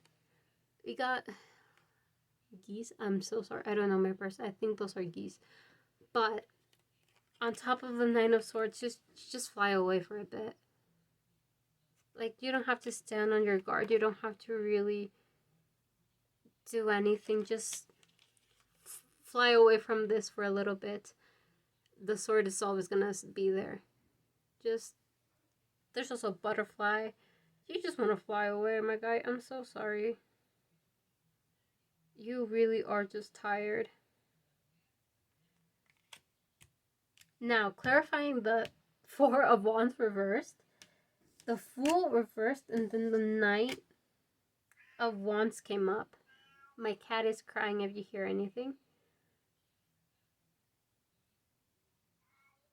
geese. I'm so sorry. I don't know my birds. I think those are geese. But on top of the 9 of Swords, just fly away for a bit. Like, you don't have to stand on your guard. You don't have to really do anything. Just fly away from this for a little bit. The sword is always gonna be there. Just, there's also a butterfly. You just want to fly away, my guy. I'm so sorry. You really are just tired. Now, clarifying the 4 of Wands reversed, the Fool reversed, and then the Knight of Wands came up. My cat is crying if you hear anything.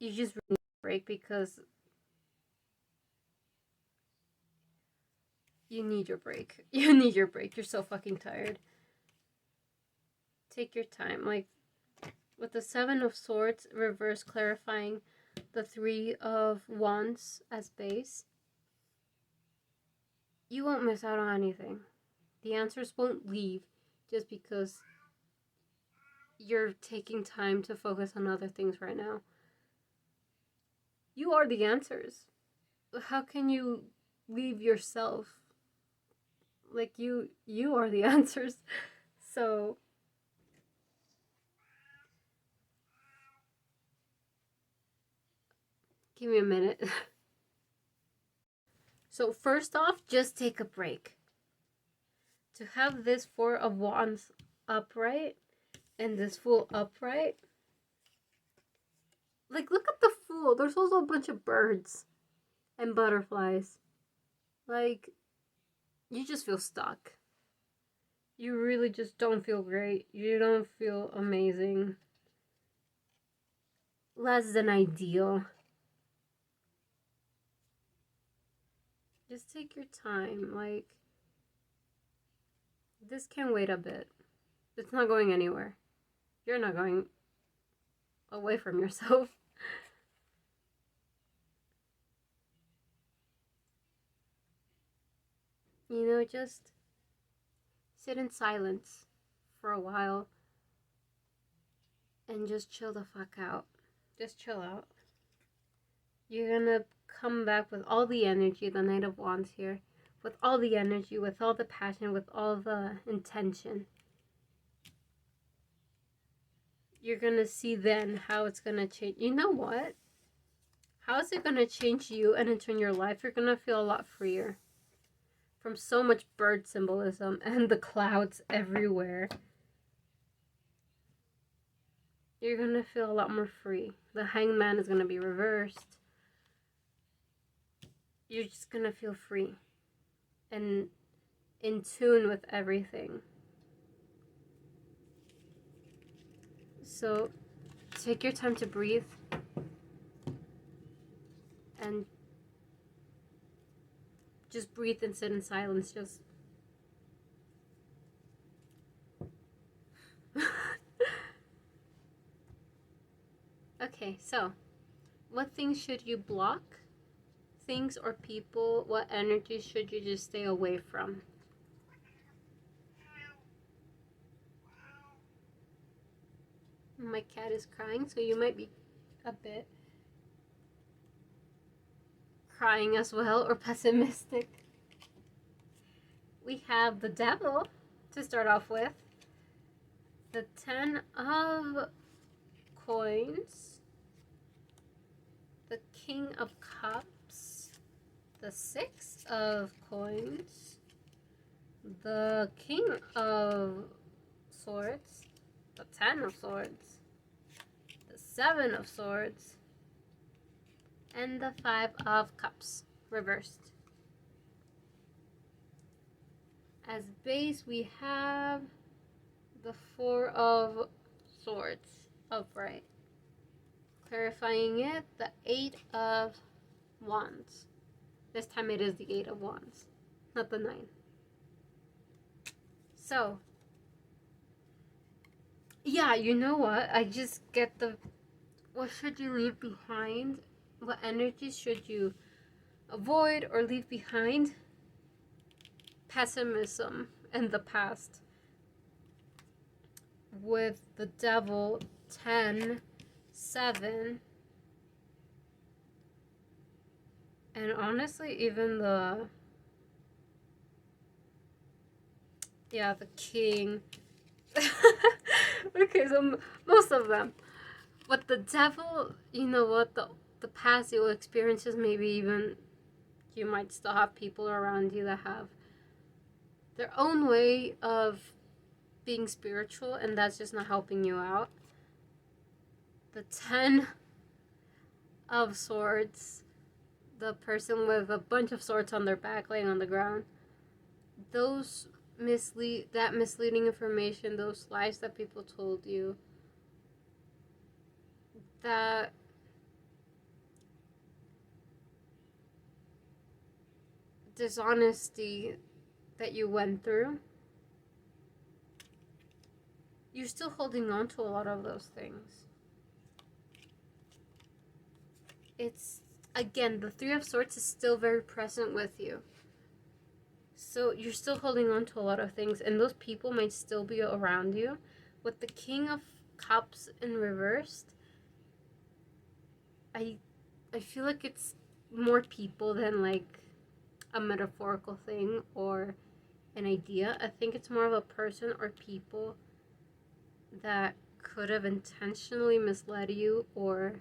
You just really need a break because you need your break. You need your break. You're so fucking tired. Take your time. Like, with the 7 of Swords reverse clarifying the 3 of Wands as base, you won't miss out on anything. The answers won't leave just because you're taking time to focus on other things right now. You are the answers. How can you leave yourself? Like, you are the answers. So give me a minute. So first off, just take a break. To have this 4 of Wands upright and this Fool upright, like, look at the Fool. There's also a bunch of birds and butterflies. Like, you just feel stuck. You really just don't feel great. You don't feel amazing. Less than ideal. Just take your time. Like, this can wait a bit. It's not going anywhere. You're not going away from yourself. You know, just sit in silence for a while and just chill the fuck out. Just chill out. You're gonna come back with all the energy, the Knight of Wands here, with all the energy, with all the passion, with all the intention. You're gonna see then how it's gonna change. You know what? How is it gonna change you and in turn your life? You're gonna feel a lot freer from so much bird symbolism and the clouds everywhere. You're gonna feel a lot more free. The Hanged Man is gonna be reversed. You're just gonna feel free and in tune with everything. So take your time to breathe and just breathe and sit in silence. Just okay, so what things should you block? Things or people, what energy should you just stay away from? My cat is crying, so you might be a bit crying as well, or pessimistic. We have the Devil to start off with. The 10 of Coins. The King of Cups. The 6 of Coins. The King of Swords. The 10 of Swords. The 7 of Swords. And the 5 of Cups, reversed. As base, we have the 4 of Swords upright. Clarifying it, the 8 of Wands. This time it is the 8 of Wands, not the 9. So, yeah, you know what? I just get the, what should you leave behind? What energies should you avoid or leave behind? Pessimism and the past. With the Devil, 10, 7. And honestly, even the King. Okay, so most of them. But the Devil, you know what, the past you'll experiences, maybe even you might still have people around you that have their own way of being spiritual, and that's just not helping you out. The 10 of Swords, the person with a bunch of swords on their back laying on the ground, those misleading information, those lies that people told you, that dishonesty that you went through, you're still holding on to a lot of those things. It's, again, the 3 of Swords is still very present with you. So you're still holding on to a lot of things, and those people might still be around you. With the King of Cups in reversed, I feel like it's more people than like a metaphorical thing or an idea. I think it's more of a person or people that could have intentionally misled you, or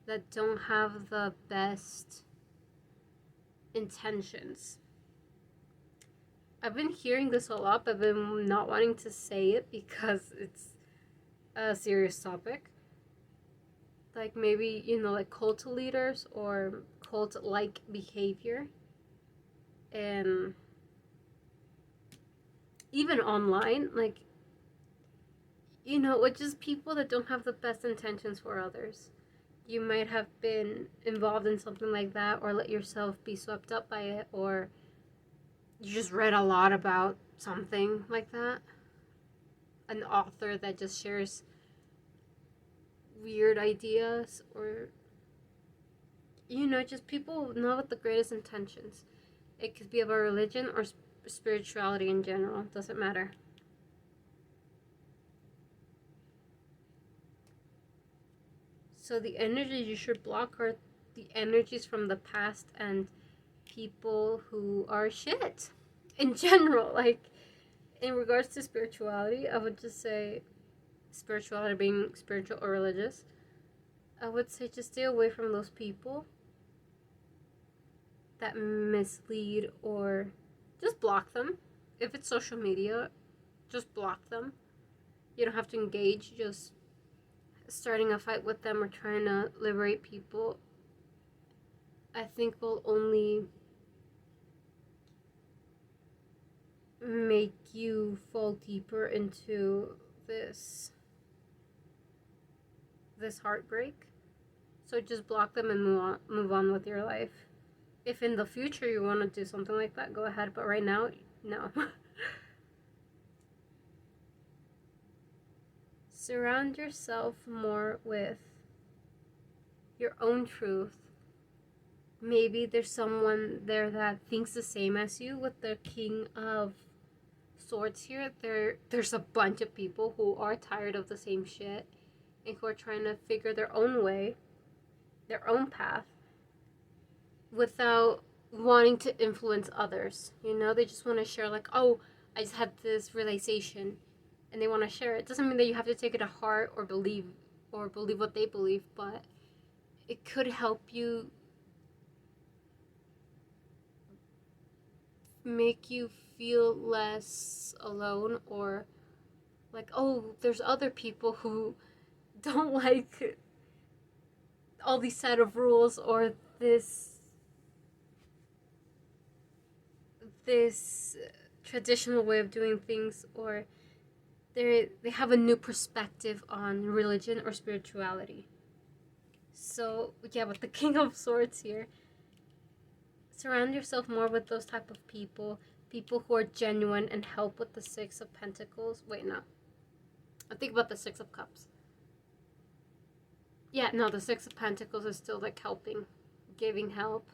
that don't have the best intentions. I've been hearing this a lot, but I've been not wanting to say it because it's a serious topic. Like maybe, like cult leaders or cult-like behavior. And even online, like, with just people that don't have the best intentions for others. You might have been involved in something like that, or let yourself be swept up by it, or you just read a lot about something like that. An author that just shares weird ideas, or, just people not with the greatest intentions. It could be about religion or spirituality in general. Doesn't matter. So the energies you should block are the energies from the past and people who are shit in general. Like, in regards to spirituality, I would just say, spirituality being spiritual or religious, I would say just stay away from those people that mislead, or just block them. If it's social media, just block them. You don't have to engage. Just starting a fight with them or trying to liberate people, I think, will only make you fall deeper into this heartbreak. So just block them and move on with your life. If in the future you want to do something like that, go ahead. But right now, no. Surround yourself more with your own truth. Maybe there's someone there that thinks the same as you. With the King of Swords here, there's a bunch of people who are tired of the same shit. and who are trying to figure their own way, their own path, without wanting to influence others. You know, they just want to share, like, oh, I just had this realization, and they want to share it. It doesn't mean that you have to take it to heart or believe what they believe, but it could help you, make you feel less alone, or like, oh, there's other people who don't like all these set of rules, or this traditional way of doing things, or they have a new perspective on religion or spirituality. So yeah, with the King of Swords here, surround yourself more with those type of people who are genuine and help with the Six of Pentacles. Wait, no, I think about the Six of Cups. Yeah, no, the Six of Pentacles is still like helping, giving help,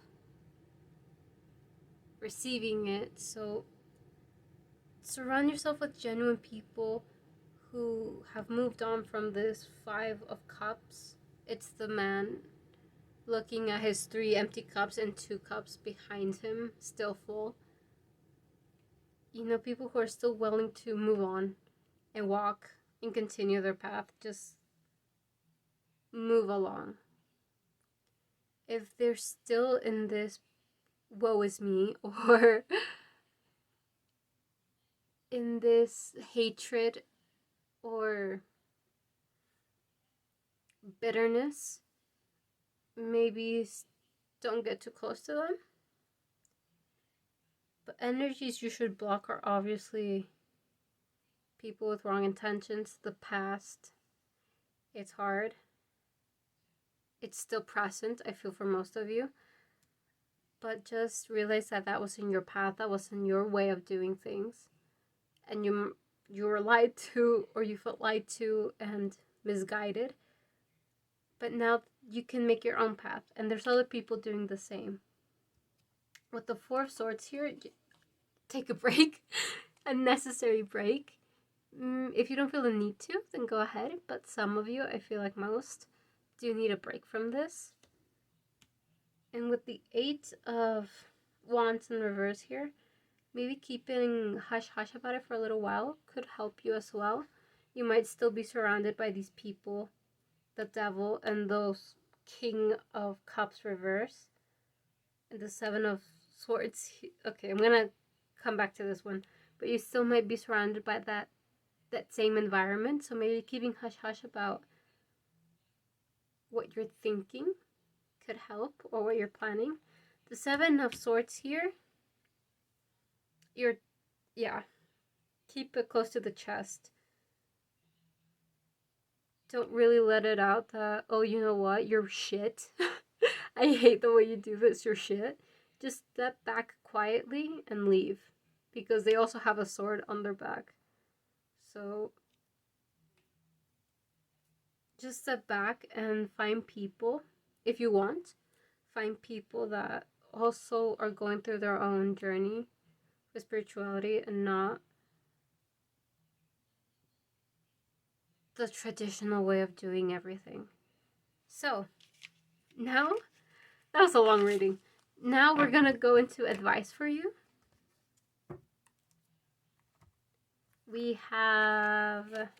receiving it. So surround yourself with genuine people who have moved on from this Five of Cups. It's the man looking at his 3 empty cups and 2 cups behind him, still full. You know, people who are still willing to move on and walk and continue their path, just move along. If they're still in this woe is me, or in this hatred or bitterness, maybe don't get too close to them. But energies you should block are obviously people with wrong intentions, the past. It's hard. It's still present, I feel, for most of you. But just realize that that was in your path, that was in your way of doing things. And you were lied to, or you felt lied to and misguided. But now you can make your own path, and there's other people doing the same. With the Four of Swords here, take a break, a necessary break. If you don't feel the need to, then go ahead. But some of you, I feel like most, do need a break from this. And with the Eight of Wands in reverse here, maybe keeping hush-hush about it for a little while could help you as well. You might still be surrounded by these people, the Devil, and those King of Cups reverse, and the Seven of Swords. Okay, I'm gonna come back to this one, but you still might be surrounded by that same environment. So maybe keeping hush-hush about what you're thinking could help, or what you're planning. The Seven of Swords here, keep it close to the chest. Don't really let it out that, oh, you know what, you're shit. I hate the way you do this, you're shit. Just step back quietly and leave, because they also have a sword on their back. So just step back and find people, if you want, find people that also are going through their own journey with spirituality, and not the traditional way of doing everything. So now, that was a long reading. Now we're gonna go into advice for you. We have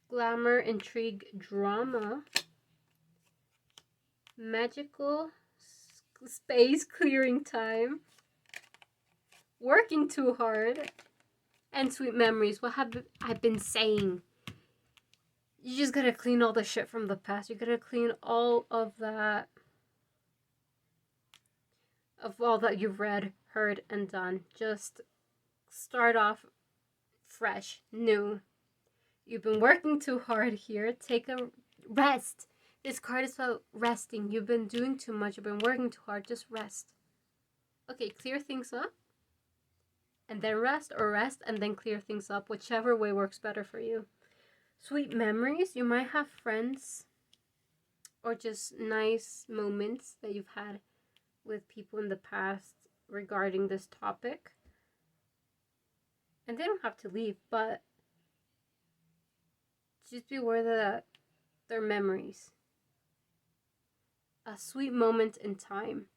glamour, intrigue, drama, magical, space clearing time, working too hard, and sweet memories. What have I been saying? You just gotta clean all the shit from the past. You gotta clean all of that, of all that you've read, heard, and done. Just start off fresh, new. You've been working too hard here. Take a rest. This card is about resting. You've been doing too much. You've been working too hard. Just rest. Okay, clear things up, and then rest, or rest and then clear things up, whichever way works better for you. Sweet memories. You might have friends or just nice moments that you've had with people in the past regarding this topic. And they don't have to leave, but just be aware that they're memories. A sweet moment in time.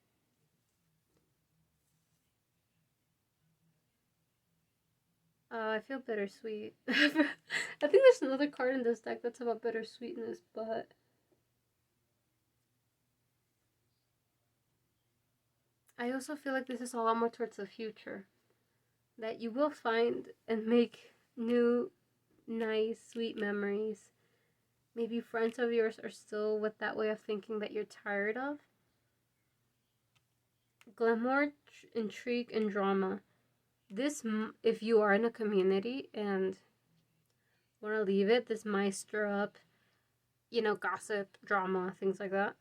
I feel bittersweet. I think there's another card in this deck that's about bittersweetness, but I also feel like this is a lot more towards the future. That you will find and make new, nice, sweet memories. Maybe friends of yours are still with that way of thinking that you're tired of. Glamour, intrigue, and drama. This, if you are in a community and want to leave it, this might stir up, gossip, drama, things like that.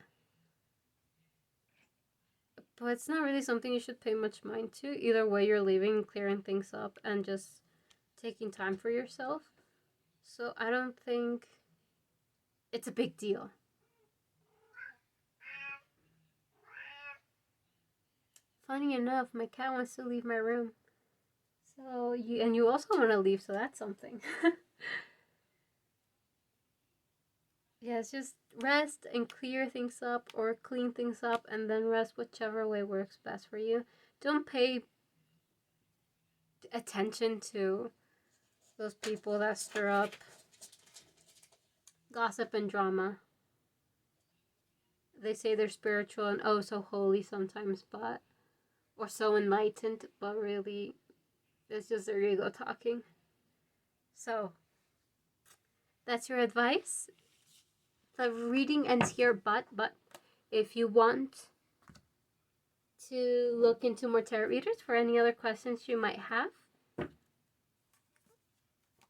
But it's not really something you should pay much mind to. Either way, you're leaving, clearing things up, and just taking time for yourself. So I don't think it's a big deal. Funny enough, my cat wants to leave my room. So you also want to leave, so that's something. Yeah, it's just rest and clear things up or clean things up and then rest, whichever way works best for you. Don't pay attention to those people that stir up gossip and drama. They say they're spiritual and oh so holy sometimes, or so enlightened, but really it's just their ego talking. So that's your advice. The reading ends here, but if you want to look into more tarot readers for any other questions you might have,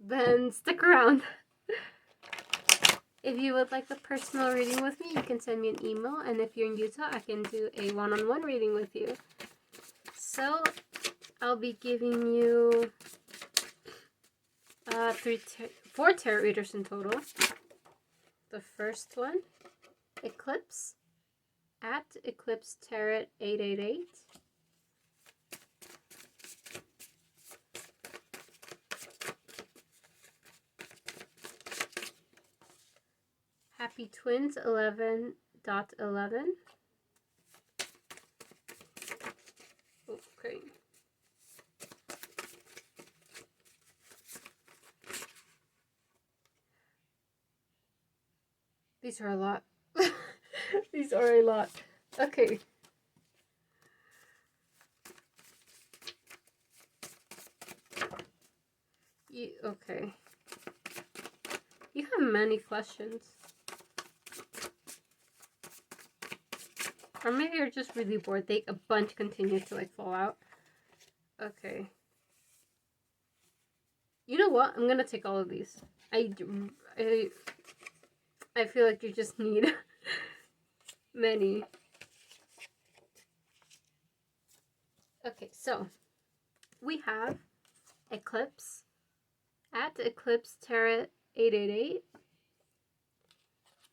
then stick around. If you would like a personal reading with me, you can send me an email, and if you're in Utah, I can do a one-on-one reading with you. So I'll be giving you 4 tarot readers in total. The first one, Eclipse, at Eclipse Tarot 888. Happy Twins 11.11. Okay. These are a lot. These are a lot. Okay. Okay. You have many questions. Or maybe you're just really bored. A bunch continue to fall out. Okay. You know what? I'm gonna take all of these. I feel like you just need many. Okay, so we have Eclipse at Eclipse Tarot 888.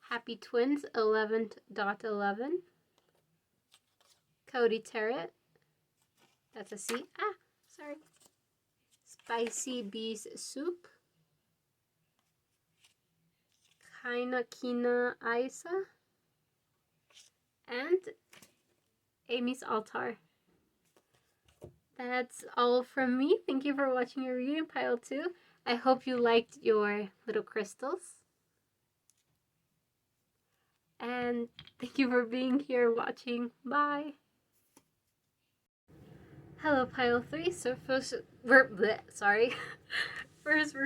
Happy Twins 11.11. Cody Tarot. That's a C. Sorry. Spicy Bees Soup. Kaina Kina Isa. And Amy's Altar. That's all from me. Thank you for watching your reading pile 2. I hope you liked your little crystals. And thank you for being here watching. Bye. Hello, pile 3. So first we're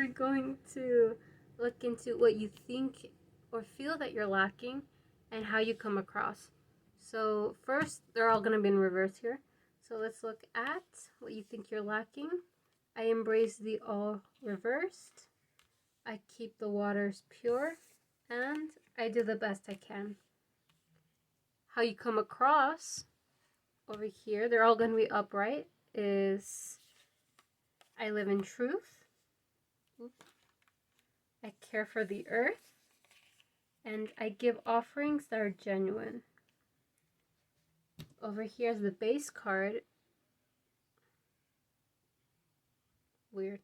going to look into what you think or feel that you're lacking and how you come across. So first, they're all going to be in reverse here. So let's look at what you think you're lacking. I embrace the all reversed. I keep the waters pure. And I do the best I can. How you come across over here, they're all going to be upright, is I live in truth. I care for the earth. And I give offerings that are genuine. Over here is the base card. Weird.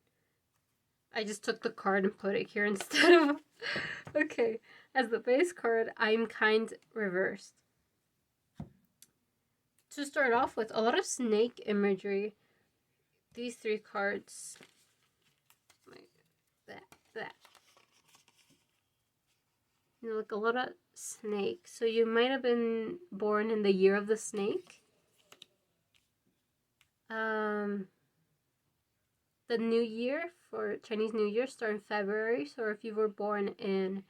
I just took the card and put it here instead of Okay, as the base card, I'm kind reversed. To start off with, a lot of snake imagery. These three cards, like that. You look a lot of snake. So you might have been born in the year of the snake. The new year for Chinese New Year starts in February. So if you were born in,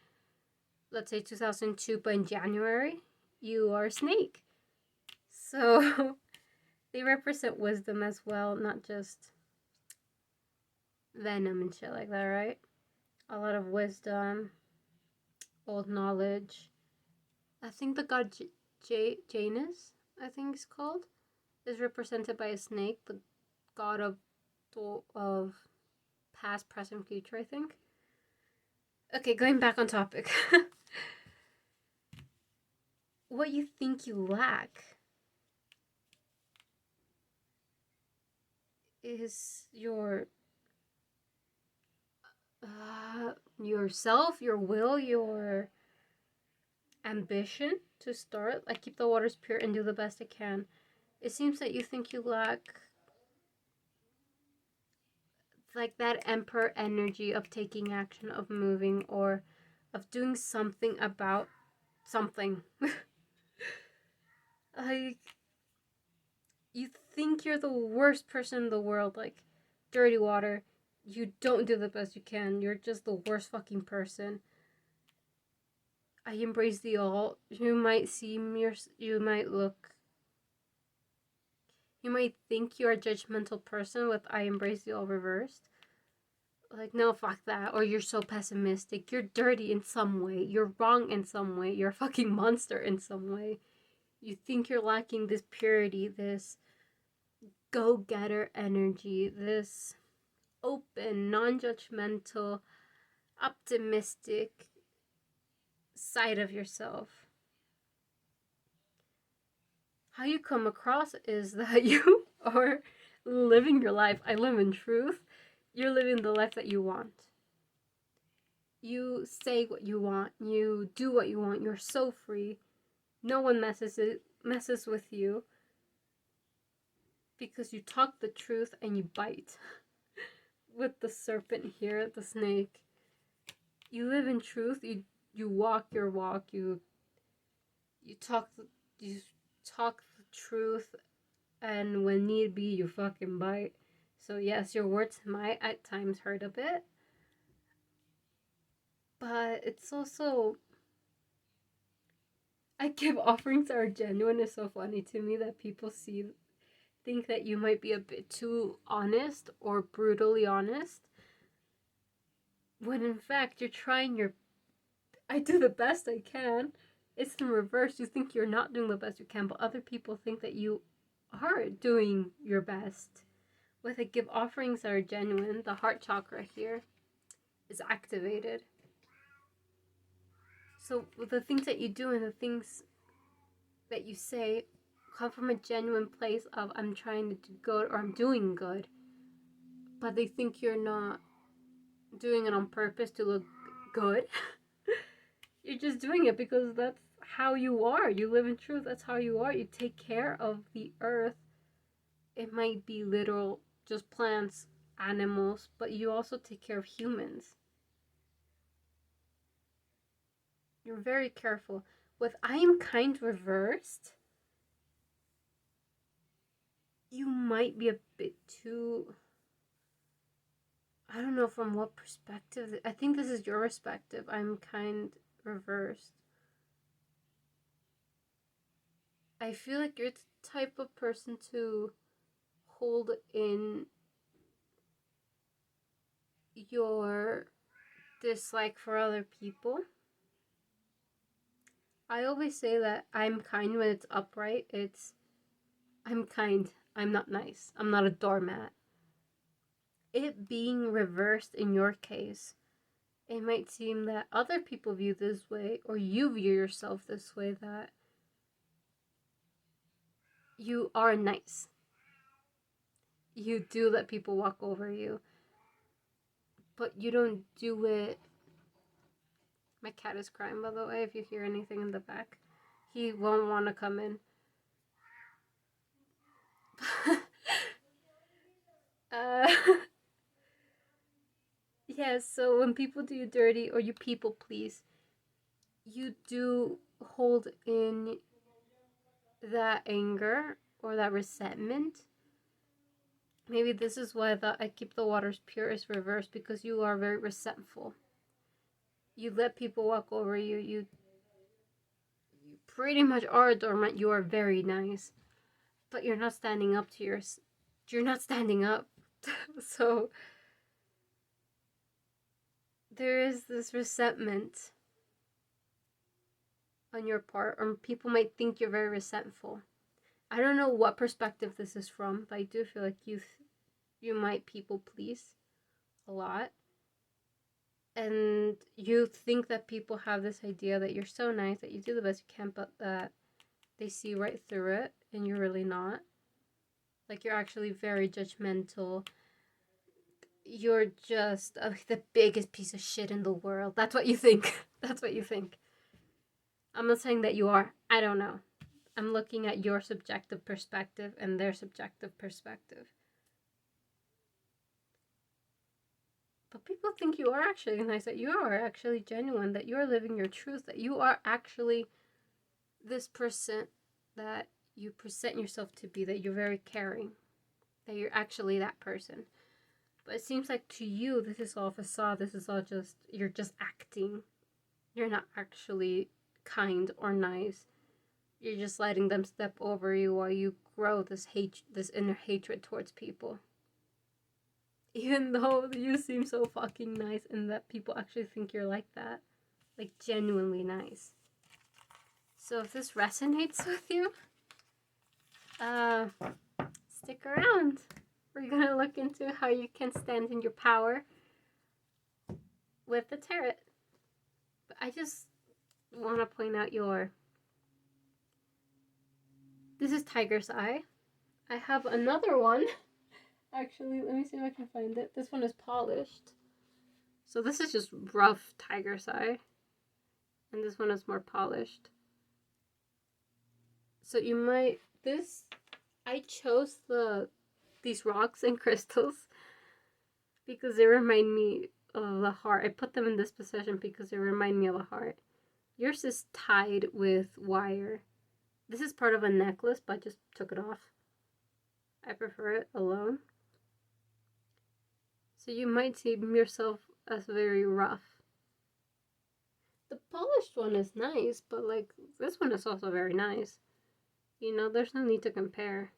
let's say 2002, but in January, you are a snake. So they represent wisdom as well, not just venom and shit like that, right? A lot of wisdom, old knowledge. I think the god Janus, I think it's called, is represented by a snake, the god of past, present, future, I think. Okay, going back on topic. What you think you lack is yourself, your will, your ambition to start. Like, keep the waters pure and do the best I can. It seems that you think you lack like that emperor energy of taking action, of moving, or of doing something about something. Like, you think you're the worst person in the world, like dirty water. You don't do the best you can. You're just the worst fucking person. I embrace the all. You might think you're a judgmental person with I embrace the all reversed. Like, no, fuck that. Or you're so pessimistic. You're dirty in some way. You're wrong in some way. You're a fucking monster in some way. You think you're lacking this purity, this go-getter energy, this open, non-judgmental, optimistic side of yourself. How you come across is that you are living your life. I live in truth. You're living the life that you want. You say what you want. You do what you want. You're so free. No one messes with you because you talk the truth and you bite. With the serpent here, the snake. You live in truth. You walk your walk. You talk the truth, and when need be, you fucking bite. So yes, your words might at times hurt a bit, but it's also, I give offerings that are genuine. Is so funny to me that people think that you might be a bit too honest or brutally honest, when in fact you're trying your, I do the best I can. It's in reverse. You think you're not doing the best you can, but other people think that you are doing your best. With a give offerings that are genuine, the heart chakra here is activated. So the things that you do and the things that you say come from a genuine place of I'm trying to do good or I'm doing good. But they think you're not doing it on purpose to look good. You're just doing it because that's how you are. You live in truth. That's how you are. You take care of the earth. It might be literal, just plants, animals, but you also take care of humans. You're very careful. With I am kind reversed, you might be a bit too, I don't know from what perspective. I think this is your perspective. I'm kind reversed. I feel like you're the type of person to hold in your dislike for other people. I always say that I'm kind when it's upright. I'm kind. I'm not nice. I'm not a doormat. It being reversed in your case, it might seem that other people view this way, or you view yourself this way, that you are nice. You do let people walk over you, but you don't do it My cat is crying, by the way, if you hear anything in the back. He won't want to come in. Yeah, so when people do you dirty or you people please, you do hold in that anger or that resentment. Maybe this is why I keep the waters pure is reversed, because you are very resentful. You let people walk over you. You pretty much are a doormat. You are very nice, but you're not standing up to yours. You're not standing up. So there is this resentment on your part, or people might think you're very resentful. I don't know what perspective this is from, but I do feel like you might people please a lot. And you think that people have this idea that you're so nice, that you do the best you can, but that they see right through it, and you're really not. Like, you're actually very judgmental. You're just the biggest piece of shit in the world. That's what you think. That's what you think. I'm not saying that you are. I don't know. I'm looking at your subjective perspective and their subjective perspective. But people think you are actually nice, that you are actually genuine, that you are living your truth, that you are actually this person that you present yourself to be, that you're very caring, that you're actually that person. But it seems like to you, this is all facade, this is all just, you're just acting. You're not actually kind or nice. You're just letting them step over you while you grow this inner hatred towards people. Even though you seem so fucking nice, and that people actually think you're like that. Like, genuinely nice. So if this resonates with you, stick around. We're gonna look into how you can stand in your power with the tarot. But I just want to point out this is Tiger's Eye. I have another one. Actually, let me see if I can find it. This one is polished. So this is just rough Tiger's Eye. And this one is more polished. So you might... I chose these rocks and crystals because they remind me of the heart. I put them in this position because they remind me of a heart. Yours is tied with wire. This is part of a necklace, but I just took it off. I prefer it alone. So you might see yourself as very rough. The polished one is nice, but like this one is also very nice. You know, there's no need to compare.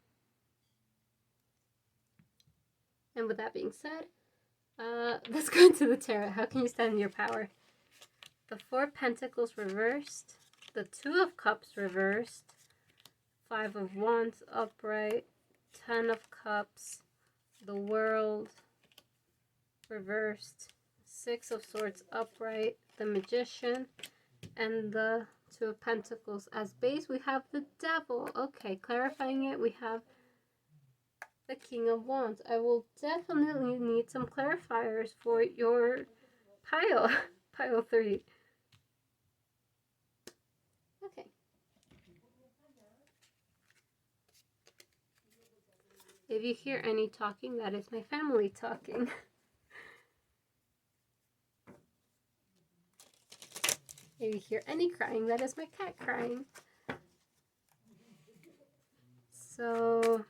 And with that being said, let's go into the tarot. How can you stand in your power? The 4 of Pentacles reversed, the 2 of Cups reversed, 5 of Wands upright, 10 of Cups, the World reversed, 6 of Swords upright, the Magician, and the 2 of Pentacles. As base, we have the Devil. Okay, clarifying it, we have the King of Wands. I will definitely need some clarifiers for your pile. Pile 3. Okay. If you hear any talking, that is my family talking. If you hear any crying, that is my cat crying. So...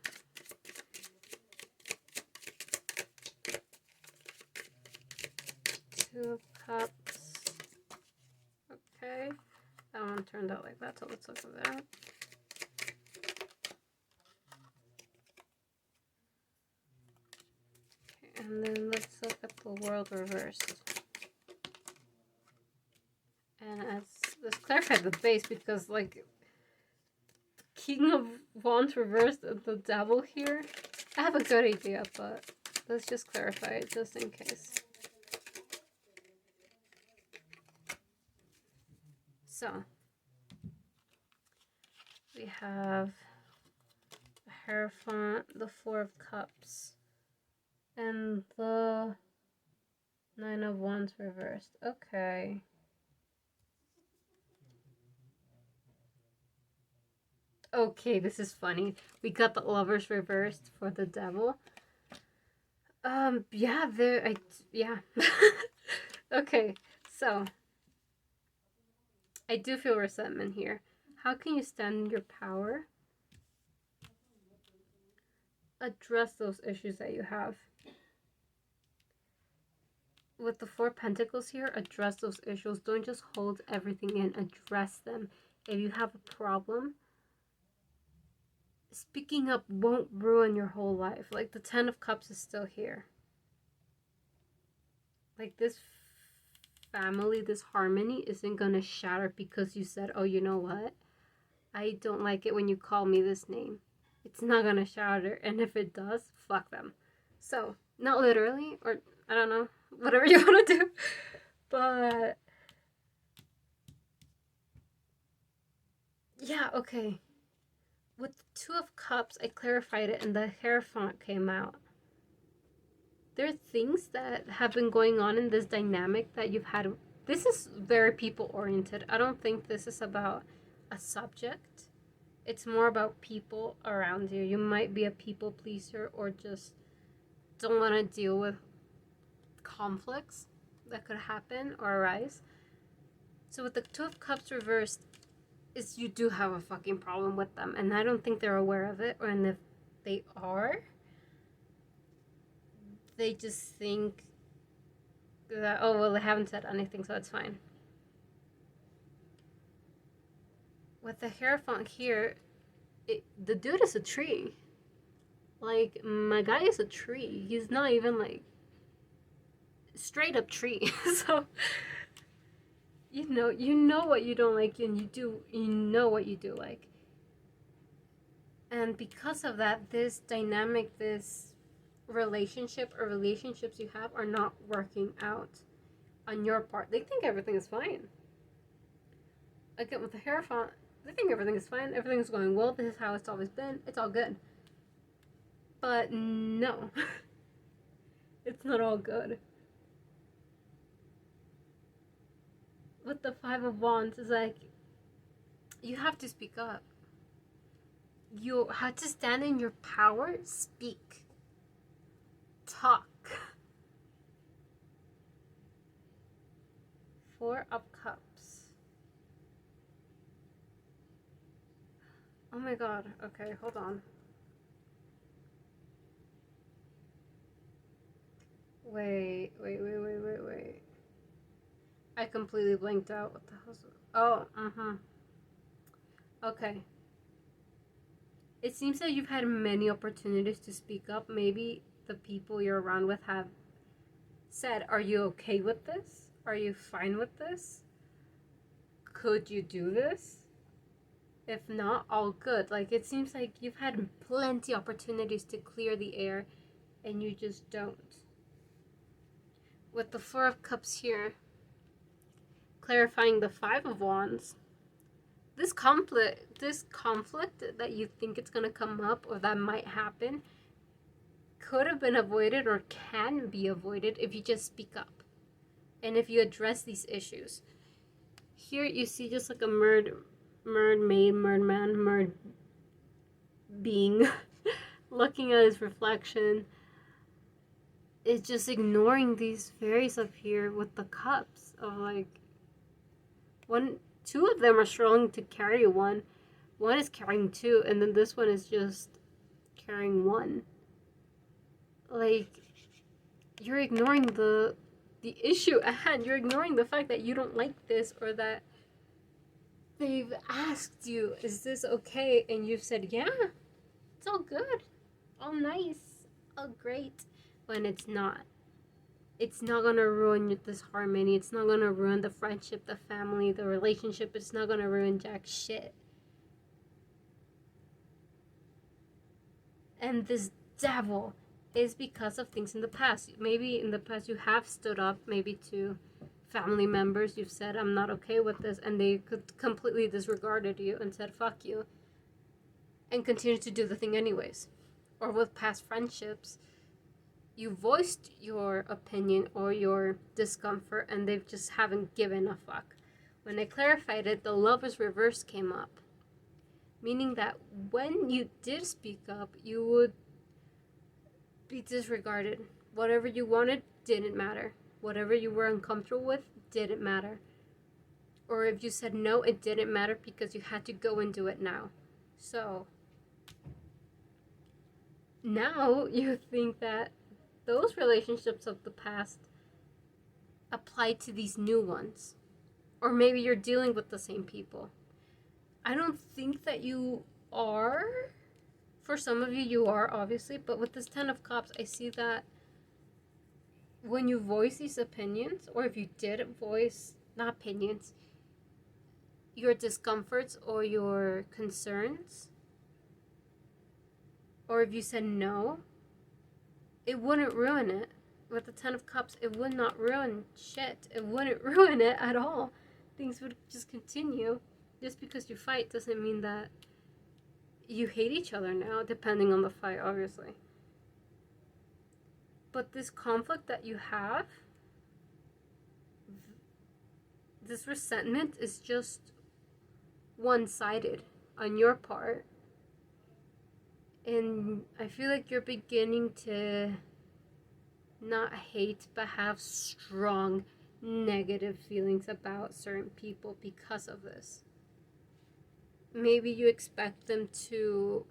2 of Cups. Okay. That one turned out like that, so let's look at that. Okay, and then let's look at the World reversed. And let's clarify the base, because like King of Wands reversed and the Devil here. I have a good idea, but let's just clarify it just in case. So we have the Hierophant, the 4 of Cups, and the 9 of Wands reversed. Okay. Okay, this is funny. We got the lovers reversed for the devil. Yeah, yeah. Okay, so I do feel resentment here. How can you stand in your power? Address those issues that you have. With the Four Pentacles here, address those issues. Don't just hold everything in. Address them. If you have a problem, speaking up won't ruin your whole life. Like, the Ten of Cups is still here. Like, this family, this harmony isn't gonna shatter because you said, oh, you know what? I don't like it when you call me this name. It's not gonna shatter, and if it does, fuck them. So, not literally, or I don't know, whatever you want to do, but yeah, okay. With the Two of Cups, I clarified it, and the Hierophant came out. There are things that have been going on in this dynamic that you've had. This is very people-oriented. I don't think this is about a subject. It's more about people around you. You might be a people pleaser or just don't want to deal with conflicts that could happen or arise. So with the Two of Cups reversed, is you do have a fucking problem with them, and I don't think they're aware of it, and if they are, they just think that, oh, well, they haven't said anything, so it's fine. With the Hierophant here, the dude is a tree. Like, my guy is a tree. He's not even, like, straight up tree. So, you know what you don't like, and you know what you do like. And because of that, this dynamic, this relationship or relationships you have are not working out on your part. They think everything is fine. Again, with the Hierophant, they think everything is fine. Everything is going well. This is how it's always been. It's all good. But no. It's not all good. With the Five of Wands, it's like, you have to speak up. You have to stand in your power. Speak. Talk. Four of Cups. Oh my god. Okay, hold on. Wait. I completely blanked out. What the hell's... Oh, okay. It seems that you've had many opportunities to speak up. Maybe the people you're around with have said, are you okay with this? Are you fine with this? Could you do this? If not, all good. Like, it seems like you've had plenty opportunities to clear the air, and you just don't. With the Four of Cups here, clarifying the Five of Wands, this conflict that you think it's going to come up or that might happen could have been avoided or can be avoided if you just speak up and if you address these issues. Here you see just like a merman being looking at his reflection, is just ignoring these fairies up here with the cups of like two of them are struggling to carry one is carrying two, and then this one is just carrying one. Like, you're ignoring the issue at hand. You're ignoring the fact that you don't like this, or that they've asked you, is this okay? And you've said, yeah, it's all good, all nice, all great, when it's not. It's not gonna ruin this harmony. It's not gonna ruin the friendship, the family, the relationship. It's not gonna ruin jack shit. And this devil is because of things in the past. Maybe in the past you have stood up, maybe to family members. You've said, I'm not okay with this, and they could completely disregarded you and said, fuck you, and continue to do the thing anyways. Or with past friendships, you voiced your opinion or your discomfort, and they just haven't given a fuck. When I clarified it, the Lovers Reverse came up. Meaning that when you did speak up, you would be disregarded. Whatever you wanted didn't matter. Whatever you were uncomfortable with didn't matter. Or if you said no, it didn't matter because you had to go and do it now. So now you think that those relationships of the past apply to these new ones. Or maybe you're dealing with the same people. I don't think that you are. For some of you, you are, obviously. But with this Ten of Cups, I see that when you voice these opinions, or if you did voice, not opinions, your discomforts or your concerns, or if you said no, it wouldn't ruin it. With the Ten of Cups, it would not ruin shit. It wouldn't ruin it at all. Things would just continue. Just because you fight doesn't mean that you hate each other now, depending on the fight, obviously. But this conflict that you have, this resentment is just one-sided on your part. And I feel like you're beginning to not hate, but have strong negative feelings about certain people because of this. Maybe you expect them to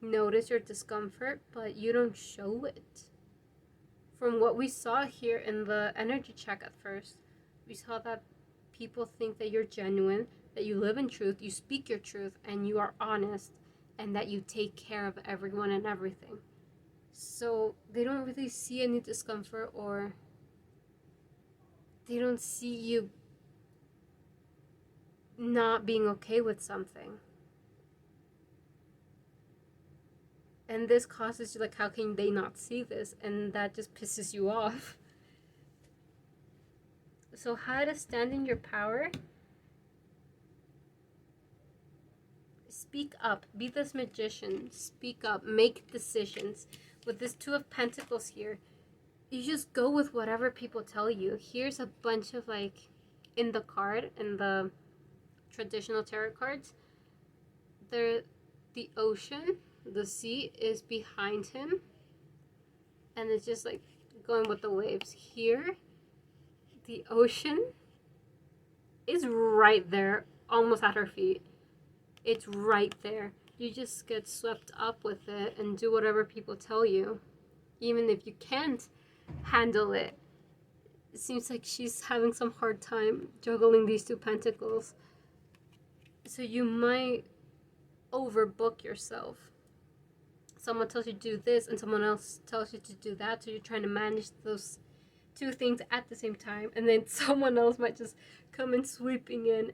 notice your discomfort, but you don't show it. From what we saw here in the energy check at first, we saw that people think that you're genuine, that you live in truth, you speak your truth, and you are honest, and that you take care of everyone and everything. So they don't really see any discomfort, or they don't see you not being okay with something. And this causes you, like, how can they not see this? And that just pisses you off. So how to stand in your power? Speak up. Be this magician. Speak up. Make decisions. With this Two of Pentacles here, you just go with whatever people tell you. Here's a bunch of, like, in the card, in the traditional tarot cards, the ocean, the sea is behind him, and it's just like going with the waves. Here, the ocean is right there, almost at her feet. It's right there. You just get swept up with it and do whatever people tell you, even if you can't handle it. It seems like she's having some hard time juggling these two pentacles. So you might overbook yourself. Someone tells you to do this and someone else tells you to do that, so you're trying to manage those two things at the same time, and then someone else might just come in sweeping in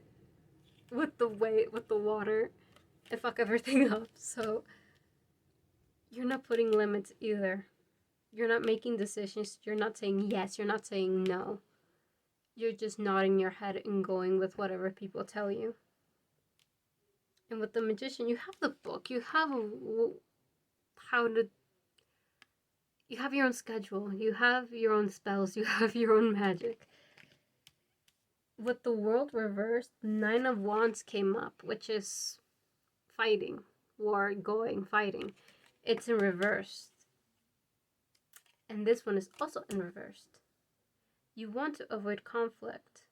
with the weight, with the water, and fuck everything up. So you're not putting limits either. You're not making decisions. You're not saying yes. You're not saying no. You're just nodding your head and going with whatever people tell you. And with the Magician, you have the book. You have you have your own schedule. You have your own spells. You have your own magic. With the World reversed, Nine of Wands came up, which is fighting, war, going, fighting. It's in reversed. And this one is also in reversed. You want to avoid conflict.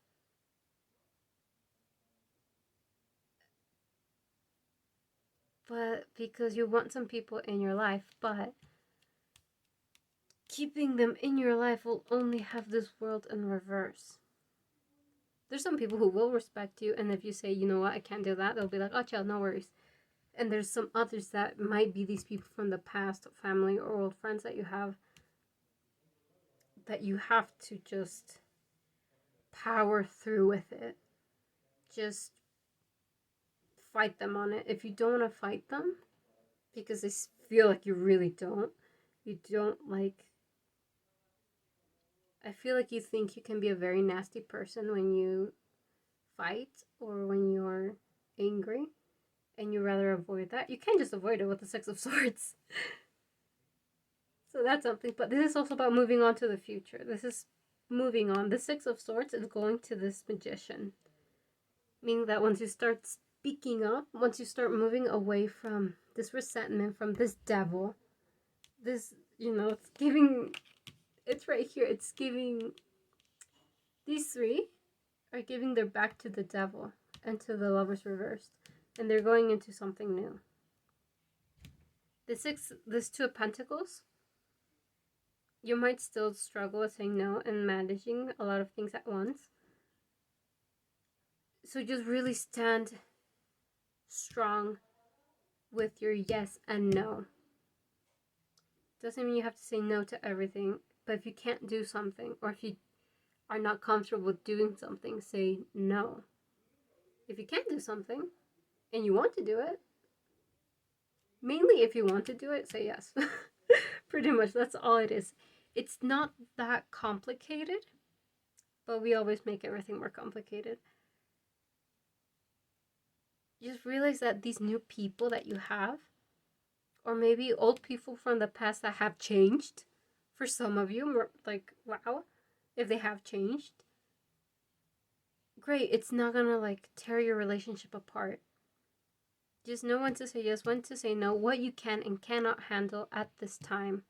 But because you want some people in your life, but keeping them in your life will only have this World in reverse. There's some people who will respect you, and if you say, you know what, I can't do that, they'll be like, oh, chill, no worries. And there's some others that might be these people from the past, family or old friends that you have to just power through with it. Just fight them on it. If you don't want to fight them, because they feel like you really don't, I feel like you think you can be a very nasty person when you fight or when you're angry, and you rather avoid that. You can't just avoid it with the Six of Swords. So that's something. But this is also about moving on to the future. This is moving on. The Six of Swords is going to this Magician. Meaning that once you start speaking up, once you start moving away from this resentment, from this devil, this, it's giving, it's right here, it's giving, these three are giving their back to the devil and to the Lovers reversed, and they're going into something new. This Two of Pentacles, you might still struggle with saying no and managing a lot of things at once. So just really stand strong with your yes and no. Doesn't mean you have to say no to everything, but if you can't do something, or if you are not comfortable with doing something, say no. If you can't do something and you want to do it, mainly if you want to do it, say yes. Pretty much, that's all it is. It's not that complicated, but we always make everything more complicated. Just realize that these new people that you have, or maybe old people from the past that have changed, for some of you, like, wow, if they have changed, great. It's not gonna like tear your relationship apart. Just know when to say yes, when to say no, what you can and cannot handle at this time,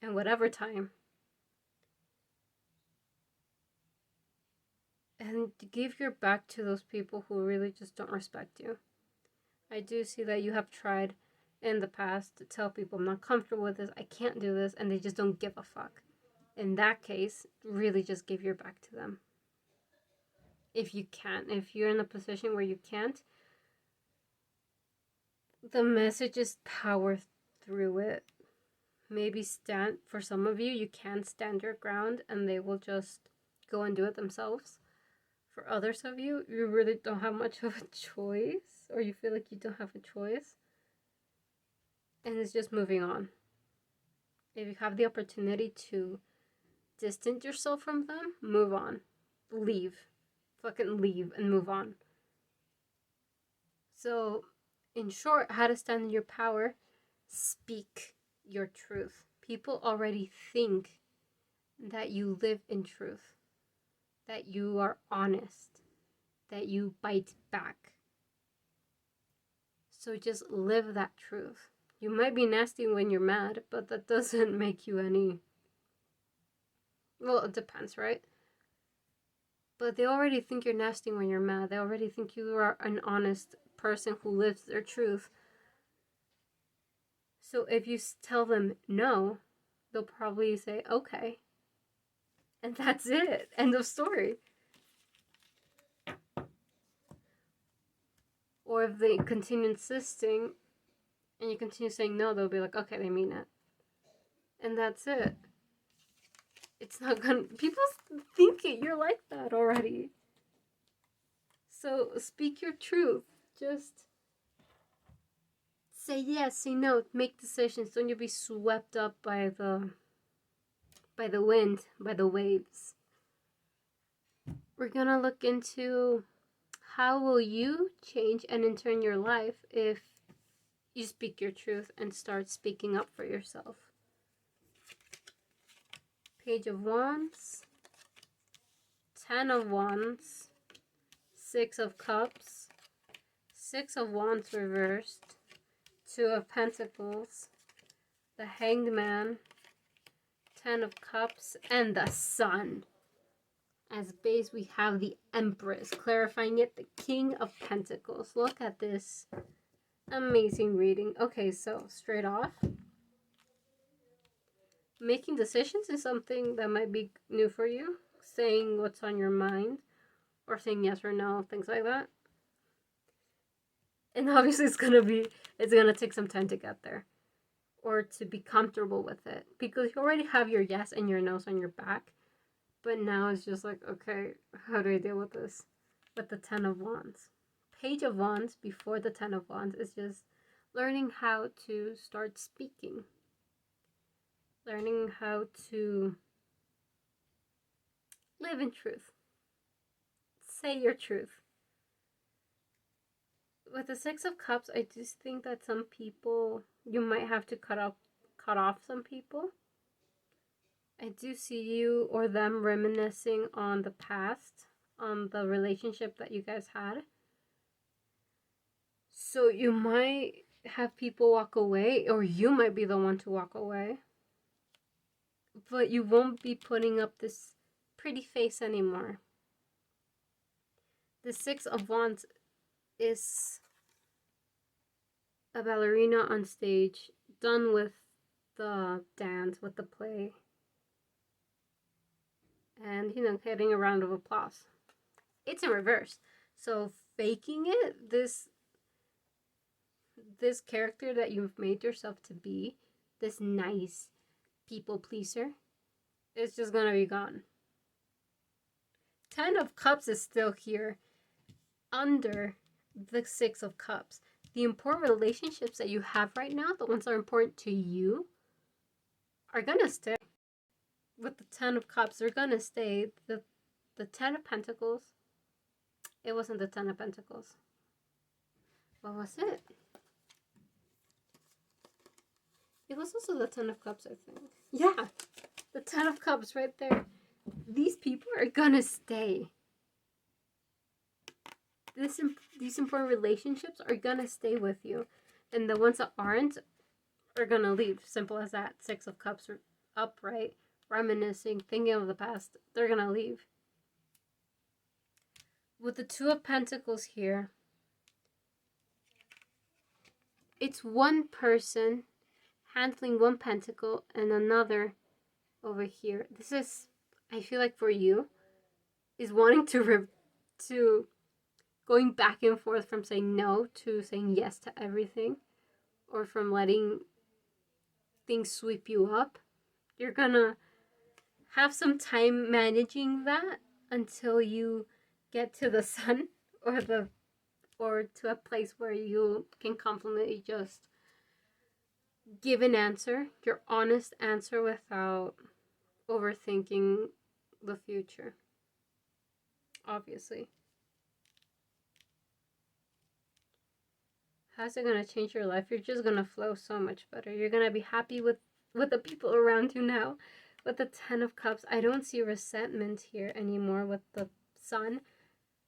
and whatever time. And give your back to those people who really just don't respect you. I do see that you have tried in the past to tell people, I'm not comfortable with this, I can't do this, and they just don't give a fuck. In that case, really just give your back to them. If you can. If you're in a position where you can't, the message is power through it. Maybe stand, for some of you, you can stand your ground and they will just go and do it themselves. For others of you, you really don't have much of a choice, or you feel like you don't have a choice, and it's just moving on. If you have the opportunity to distance yourself from them, move on. Leave. Fucking leave and move on. So, in short, how to stand in your power: speak your truth. People already think that you live in truth, that you are honest, that you bite back. So just live that truth. You might be nasty when you're mad, but that doesn't make you any... Well, it depends, right? But they already think you're nasty when you're mad. They already think you are an honest person who lives their truth. So if you tell them no, they'll probably say, okay. And that's it. End of story. Or if they continue insisting and you continue saying no, they'll be like, okay, they mean it. And that's it. It's not gonna... People think you're like that already. So speak your truth. Just say yes, say no, make decisions. Don't you be swept up by the wind, by the waves. We're gonna look into how will you change and in turn your life if you speak your truth and start speaking up for yourself. Page of Wands, 10 of Wands, 6 of Cups, 6 of Wands reversed, 2 of Pentacles, the Hanged Man, 10 of Cups, and the Sun. As base, we have the Empress, clarifying it, the King of Pentacles. Look at this amazing reading. Okay, so straight off, making decisions is something that might be new for you. Saying what's on your mind, or saying yes or no, things like that. And obviously it's gonna take some time to get there, or to be comfortable with it, because you already have your yes and your no's on your back. But now it's just like, okay, how do I deal with this? With the 10 of Wands. Page of Wands before the 10 of Wands is just learning how to start speaking. Learning how to live in truth. Say your truth. With the 6 of Cups, I just think that some people, you might have to cut off some people. I do see you or them reminiscing on the past, on the relationship that you guys had. So you might have people walk away, or you might be the one to walk away. But you won't be putting up this pretty face anymore. The Six of Wands is a ballerina on stage, done with the dance, with the play, and getting a round of applause. It's in reverse. So faking it, this character that you've made yourself to be, this nice people pleaser, is just gonna be gone. 10 of Cups is still here under the Six of Cups. The important relationships that you have right now, the ones that are important to you, are gonna stay. With the 10 of Cups, they're gonna stay. The 10 of Pentacles, it wasn't the 10 of Pentacles. What was it? It was also the 10 of Cups, I think. Yeah, the 10 of Cups right there. These people are gonna stay. These important relationships are gonna stay with you. And the ones that aren't are gonna leave. Simple as that. Six of Cups are upright, reminiscing, thinking of the past. They're gonna leave. With the Two of Pentacles here, it's one person handling one pentacle and another over here. This is, I feel like for you, is wanting to going back and forth from saying no to saying yes to everything, or from letting things sweep you up. You're gonna have some time managing that until you get to the sun, or to a place where you can confidently just give an answer, your honest answer, without overthinking the future. Obviously. How's it gonna change your life? You're just gonna flow so much better. You're gonna be happy with the people around you now. With the 10 of Cups, I don't see resentment here anymore with the Sun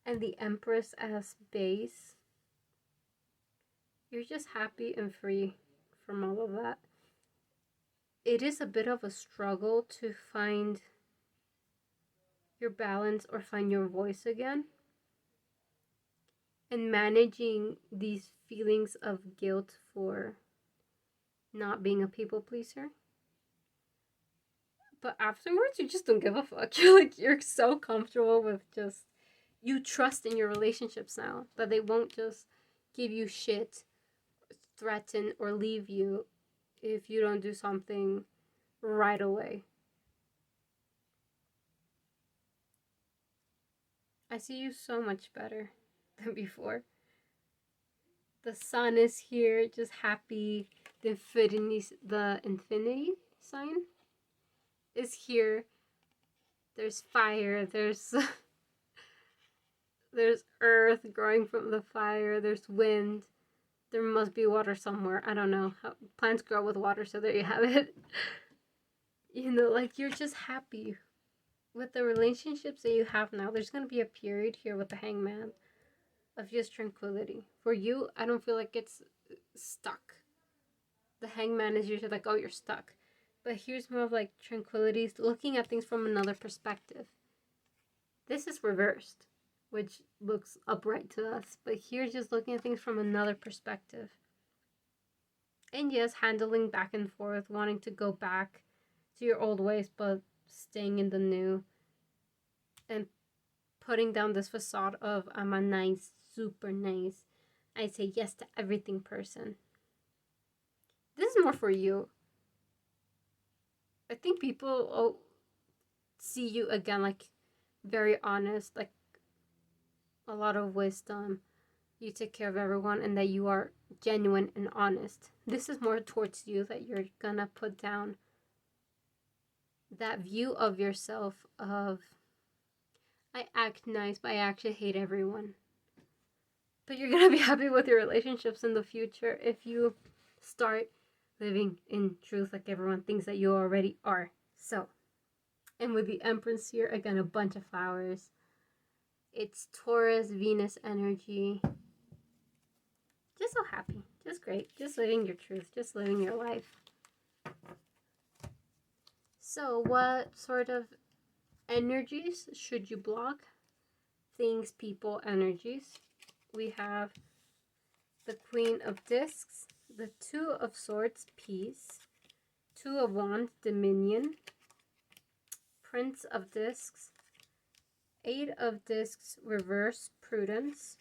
and the Empress as base. You're just happy and free from all of that. It is a bit of a struggle to find your balance or find your voice again. And managing these feelings of guilt for not being a people pleaser. But afterwards, you just don't give a fuck. You're so comfortable with just, you trust in your relationships now that they won't just give you shit, threaten, or leave you if you don't do something right away. I see you so much better than before. The Sun is here, just happy. The infinity sign is here. There's fire. There's there's earth growing from the fire. There's wind. There must be water somewhere. I don't know. Plants grow with water, so there you have it. You're just happy with the relationships that you have now. There's going to be a period here with the Hangman of just tranquility. For you, I don't feel like it's stuck. The Hangman is usually like, oh, you're stuck. But here's more of like tranquility, looking at things from another perspective. This is reversed, which looks upright to us. But here's just looking at things from another perspective. And yes, handling back and forth, wanting to go back to your old ways, but staying in the new. And putting down this facade of, I'm a nice, super nice, I say yes to everything person. This is more for you. I think people see you again like very honest, like a lot of wisdom. You take care of everyone and that you are genuine and honest. This is more towards you, that you're gonna put down that view of yourself of, I act nice, but I actually hate everyone. But you're gonna be happy with your relationships in the future if you start living in truth like everyone thinks that you already are. So, and with the Empress here, again, a bunch of flowers. It's Taurus, Venus energy. just so happy, just great, just living your truth, just living your life. So what sort of energies should you block? Things, people, energies. We have the Queen of Discs, the Two of Swords, Peace, Two of Wands, Dominion, Prince of Discs, Eight of Discs, Reverse, Prudence,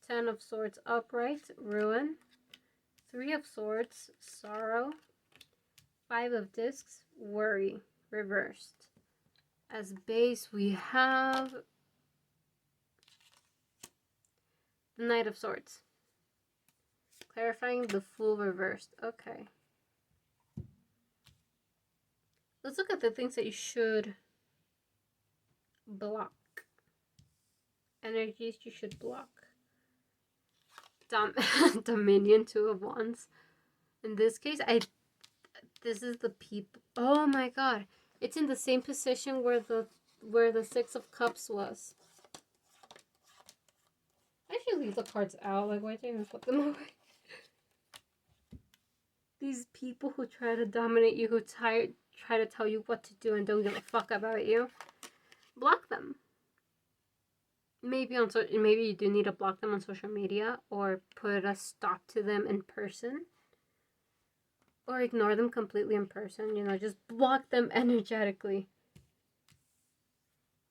Ten of Swords, Upright, Ruin, Three of Swords, Sorrow, Five of Discs, Worry, Reversed. As base, we have the Knight of Swords. Clarifying the Fool reversed. Okay. Let's look at the things that you should block. Energies you should block. Dominion, Two of Wands. In this case, this is the people. Oh my god. It's in the same position where the Six of Cups was. I should leave the cards out. Like, why did I even put them away? These people who try to dominate you, who try to tell you what to do and don't give a fuck about you, block them. Maybe you do need to block them on social media, or put a stop to them in person, or ignore them completely in person. You know, just block them energetically.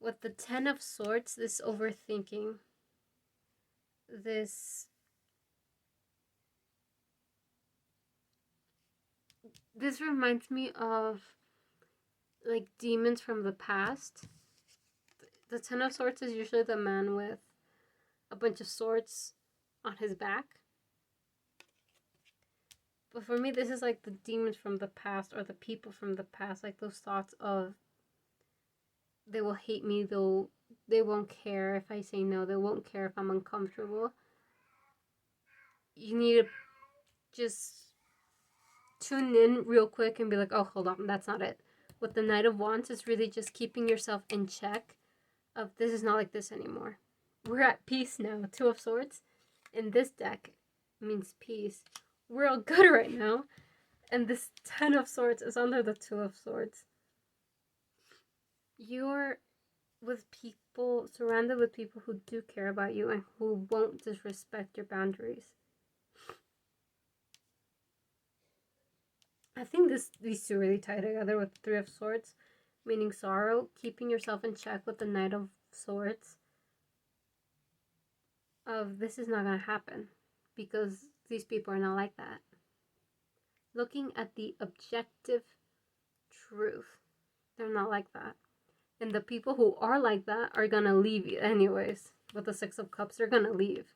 With the Ten of Swords, this overthinking, this reminds me of like demons from the past. The Ten of Swords is usually the man with a bunch of swords on his back. But for me, this is like the demons from the past, or the people from the past, like those thoughts of they will hate me, they won't care if I say no, they won't care if I'm uncomfortable. You need to just tune in real quick and be like, oh, hold on, that's not it. With the Knight of Wands, it's really just keeping yourself in check of this is not like this anymore. We're at peace now. Two of Swords in this deck means peace. We're all good right now. And this Ten of Swords is under the Two of Swords. You're with people, surrounded with people who do care about you and who won't disrespect your boundaries. I think these two really tie together with the Three of Swords, meaning sorrow, keeping yourself in check with the Knight of Swords. Of this is not going to happen because these people are not like that. Looking at the objective truth, they're not like that. And the people who are like that are going to leave you anyways. With the Six of Cups, they're going to leave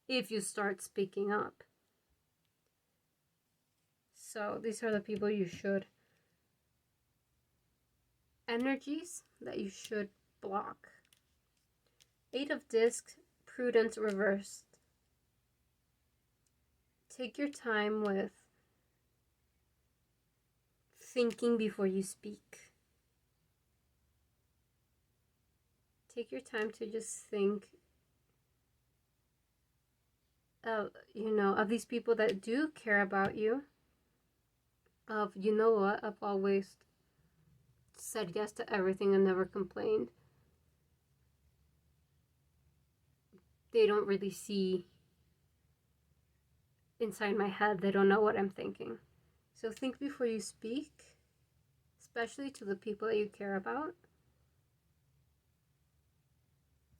if you start speaking up. So these are the people you should, energies that you should block. Eight of Discs, Prudence reversed. Take your time with thinking before you speak. Take your time to just think of these people that do care about you. Of, you know what, I've always said yes to everything and never complained. They don't really see inside my head. They don't know what I'm thinking. So think before you speak, especially to the people that you care about.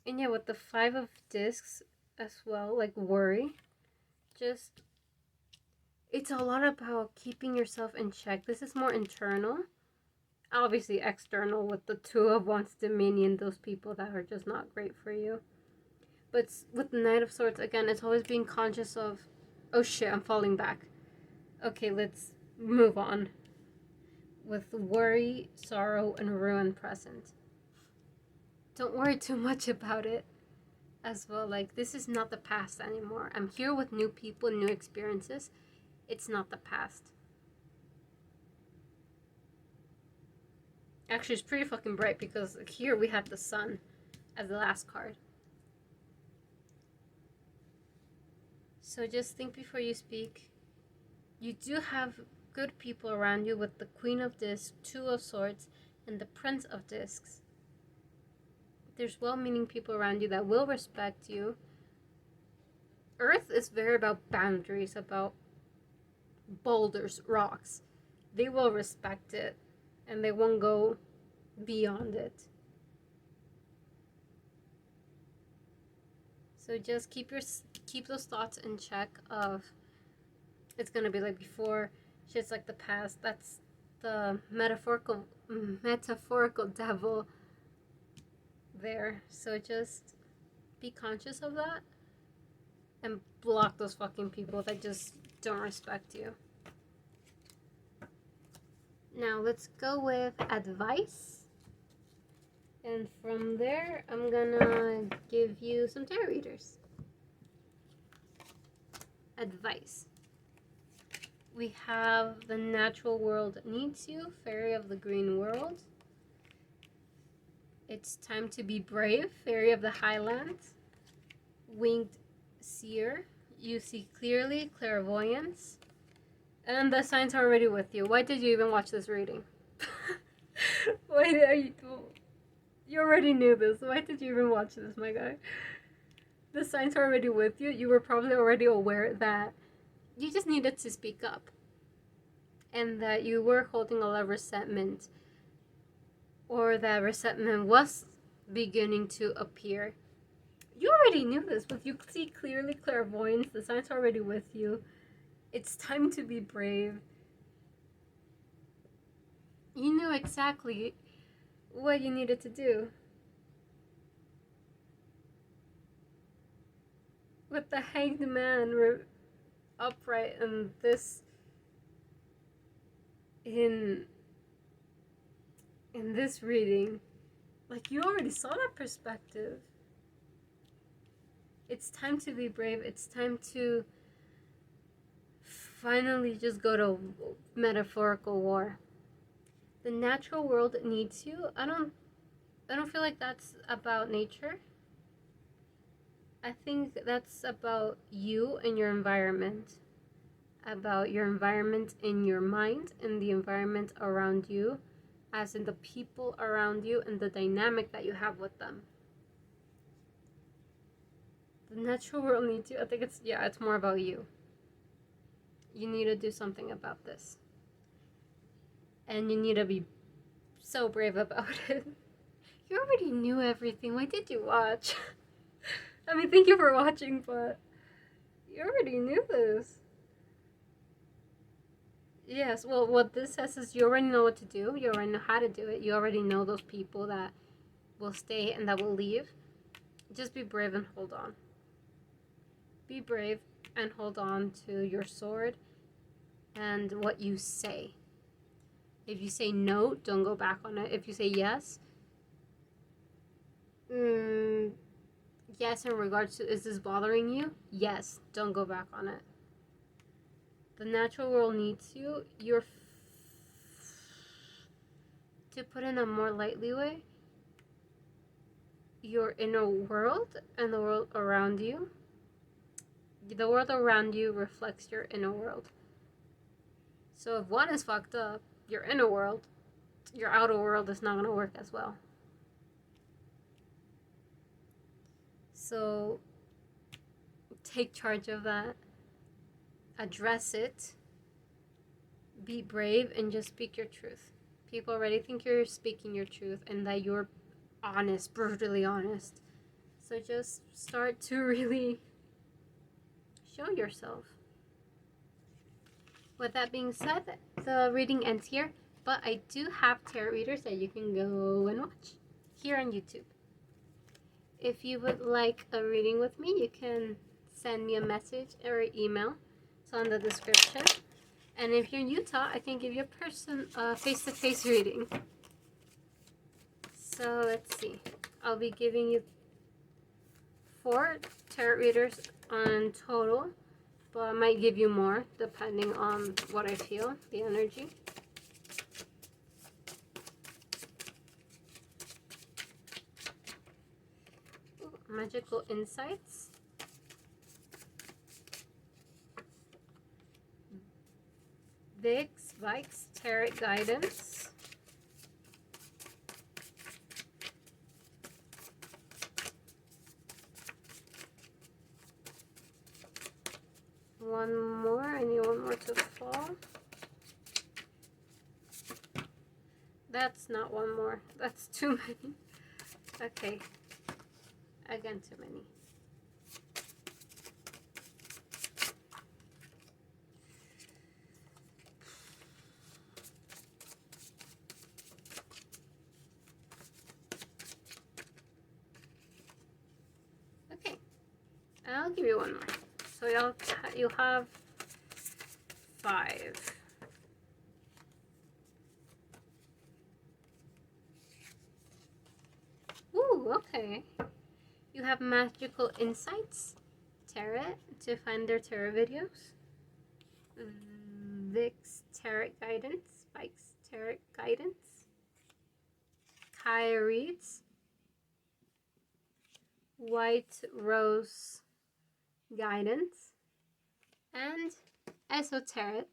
And yeah, with the Five of Discs as well, like worry, just, it's a lot about keeping yourself in check. This is more internal. Obviously external with the Two of Wands, Dominion, those people that are just not great for you. But with the Knight of Swords, again, it's always being conscious of, oh shit, I'm falling back. Okay, let's move on. With worry, sorrow, and ruin present. Don't worry too much about it as well. Like, this is not the past anymore. I'm here with new people, new experiences. It's not the past. Actually, it's pretty fucking bright because here we have the Sun as the last card. So just think before you speak. You do have good people around you with the Queen of Discs, Two of Swords, and the Prince of Discs. There's well-meaning people around you that will respect you. Earth is very about boundaries, about boulders, rocks. They will respect it, and they won't go beyond it. So just keep those thoughts in check of it's gonna be like before, shit's like the past. That's the metaphorical devil there. So just be conscious of that and block those fucking people that just don't respect you. Now let's go with advice. And from there, I'm gonna give you some tarot readers. Advice. We have The Natural World Needs You, Fairy of the Green World. It's Time to Be Brave, Fairy of the Highlands. Winged Seer, You See Clearly, Clairvoyance. And the signs are already with you. Why did you even watch this reading? Why are you already knew this. Why did you even watch this, my guy? The signs are already with you. You were probably already aware that you just needed to speak up. And that you were holding a lot of resentment. Or that resentment was beginning to appear. You already knew this. But you see clearly, clairvoyance. The signs are already with you. It's time to be brave. You knew exactly what you needed to do. With the Hanged Man upright and this in this reading, like you already saw that perspective. It's time to be brave. It's time to finally just go to metaphorical war. The natural world needs you. I don't feel like that's about nature. I think that's about you and your environment. About your environment in your mind and the environment around you, as in the people around you and the dynamic that you have with them. The natural world needs you. I think it's more about you. You need to do something about this. And you need to be so brave about it. You already knew everything. Why did you watch? I mean, thank you for watching, but you already knew this. Yes, well, what this says is you already know what to do. You already know how to do it. You already know those people that will stay and that will leave. Just be brave and hold on. Be brave and hold on to your sword and what you say. If you say no, don't go back on it. If you say yes, yes in regards to, is this bothering you? Yes, don't go back on it. The natural world needs you. To put in a more lightly way, your inner world and the world around you. The world around you reflects your inner world. So if one is fucked up, your inner world, your outer world is not going to work as well. So take charge of that. Address it. Be brave and just speak your truth. People already think you're speaking your truth and that you're honest, brutally honest. So just start to really show yourself. With that being said, the reading ends here, but I do have tarot readers that you can go and watch here on YouTube. If you would like a reading with me, you can send me a message or email. It's on the description. And if you're in Utah, I can give you a face-to-face reading. So let's see. I'll be giving you 4 tarot readers on total, but I might give you more depending on what I feel, the energy. Magical Insights. Zillich Tarot Guidance. One more. I need one more to fall. That's not one more. That's too many. Okay. Again, too many. Okay. I'll give you one more. So you'll have 5. Ooh, okay. You have Magical Insights Tarot to find their tarot videos. Zillich Tarot Guidance, Spike's Tarot Guidance. Kaya Reads. White Rose Guidance. And Esoteric.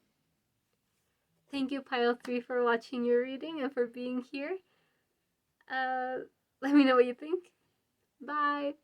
Thank you, Pile 3, for watching your reading and for being here. Let me know what you think. Bye!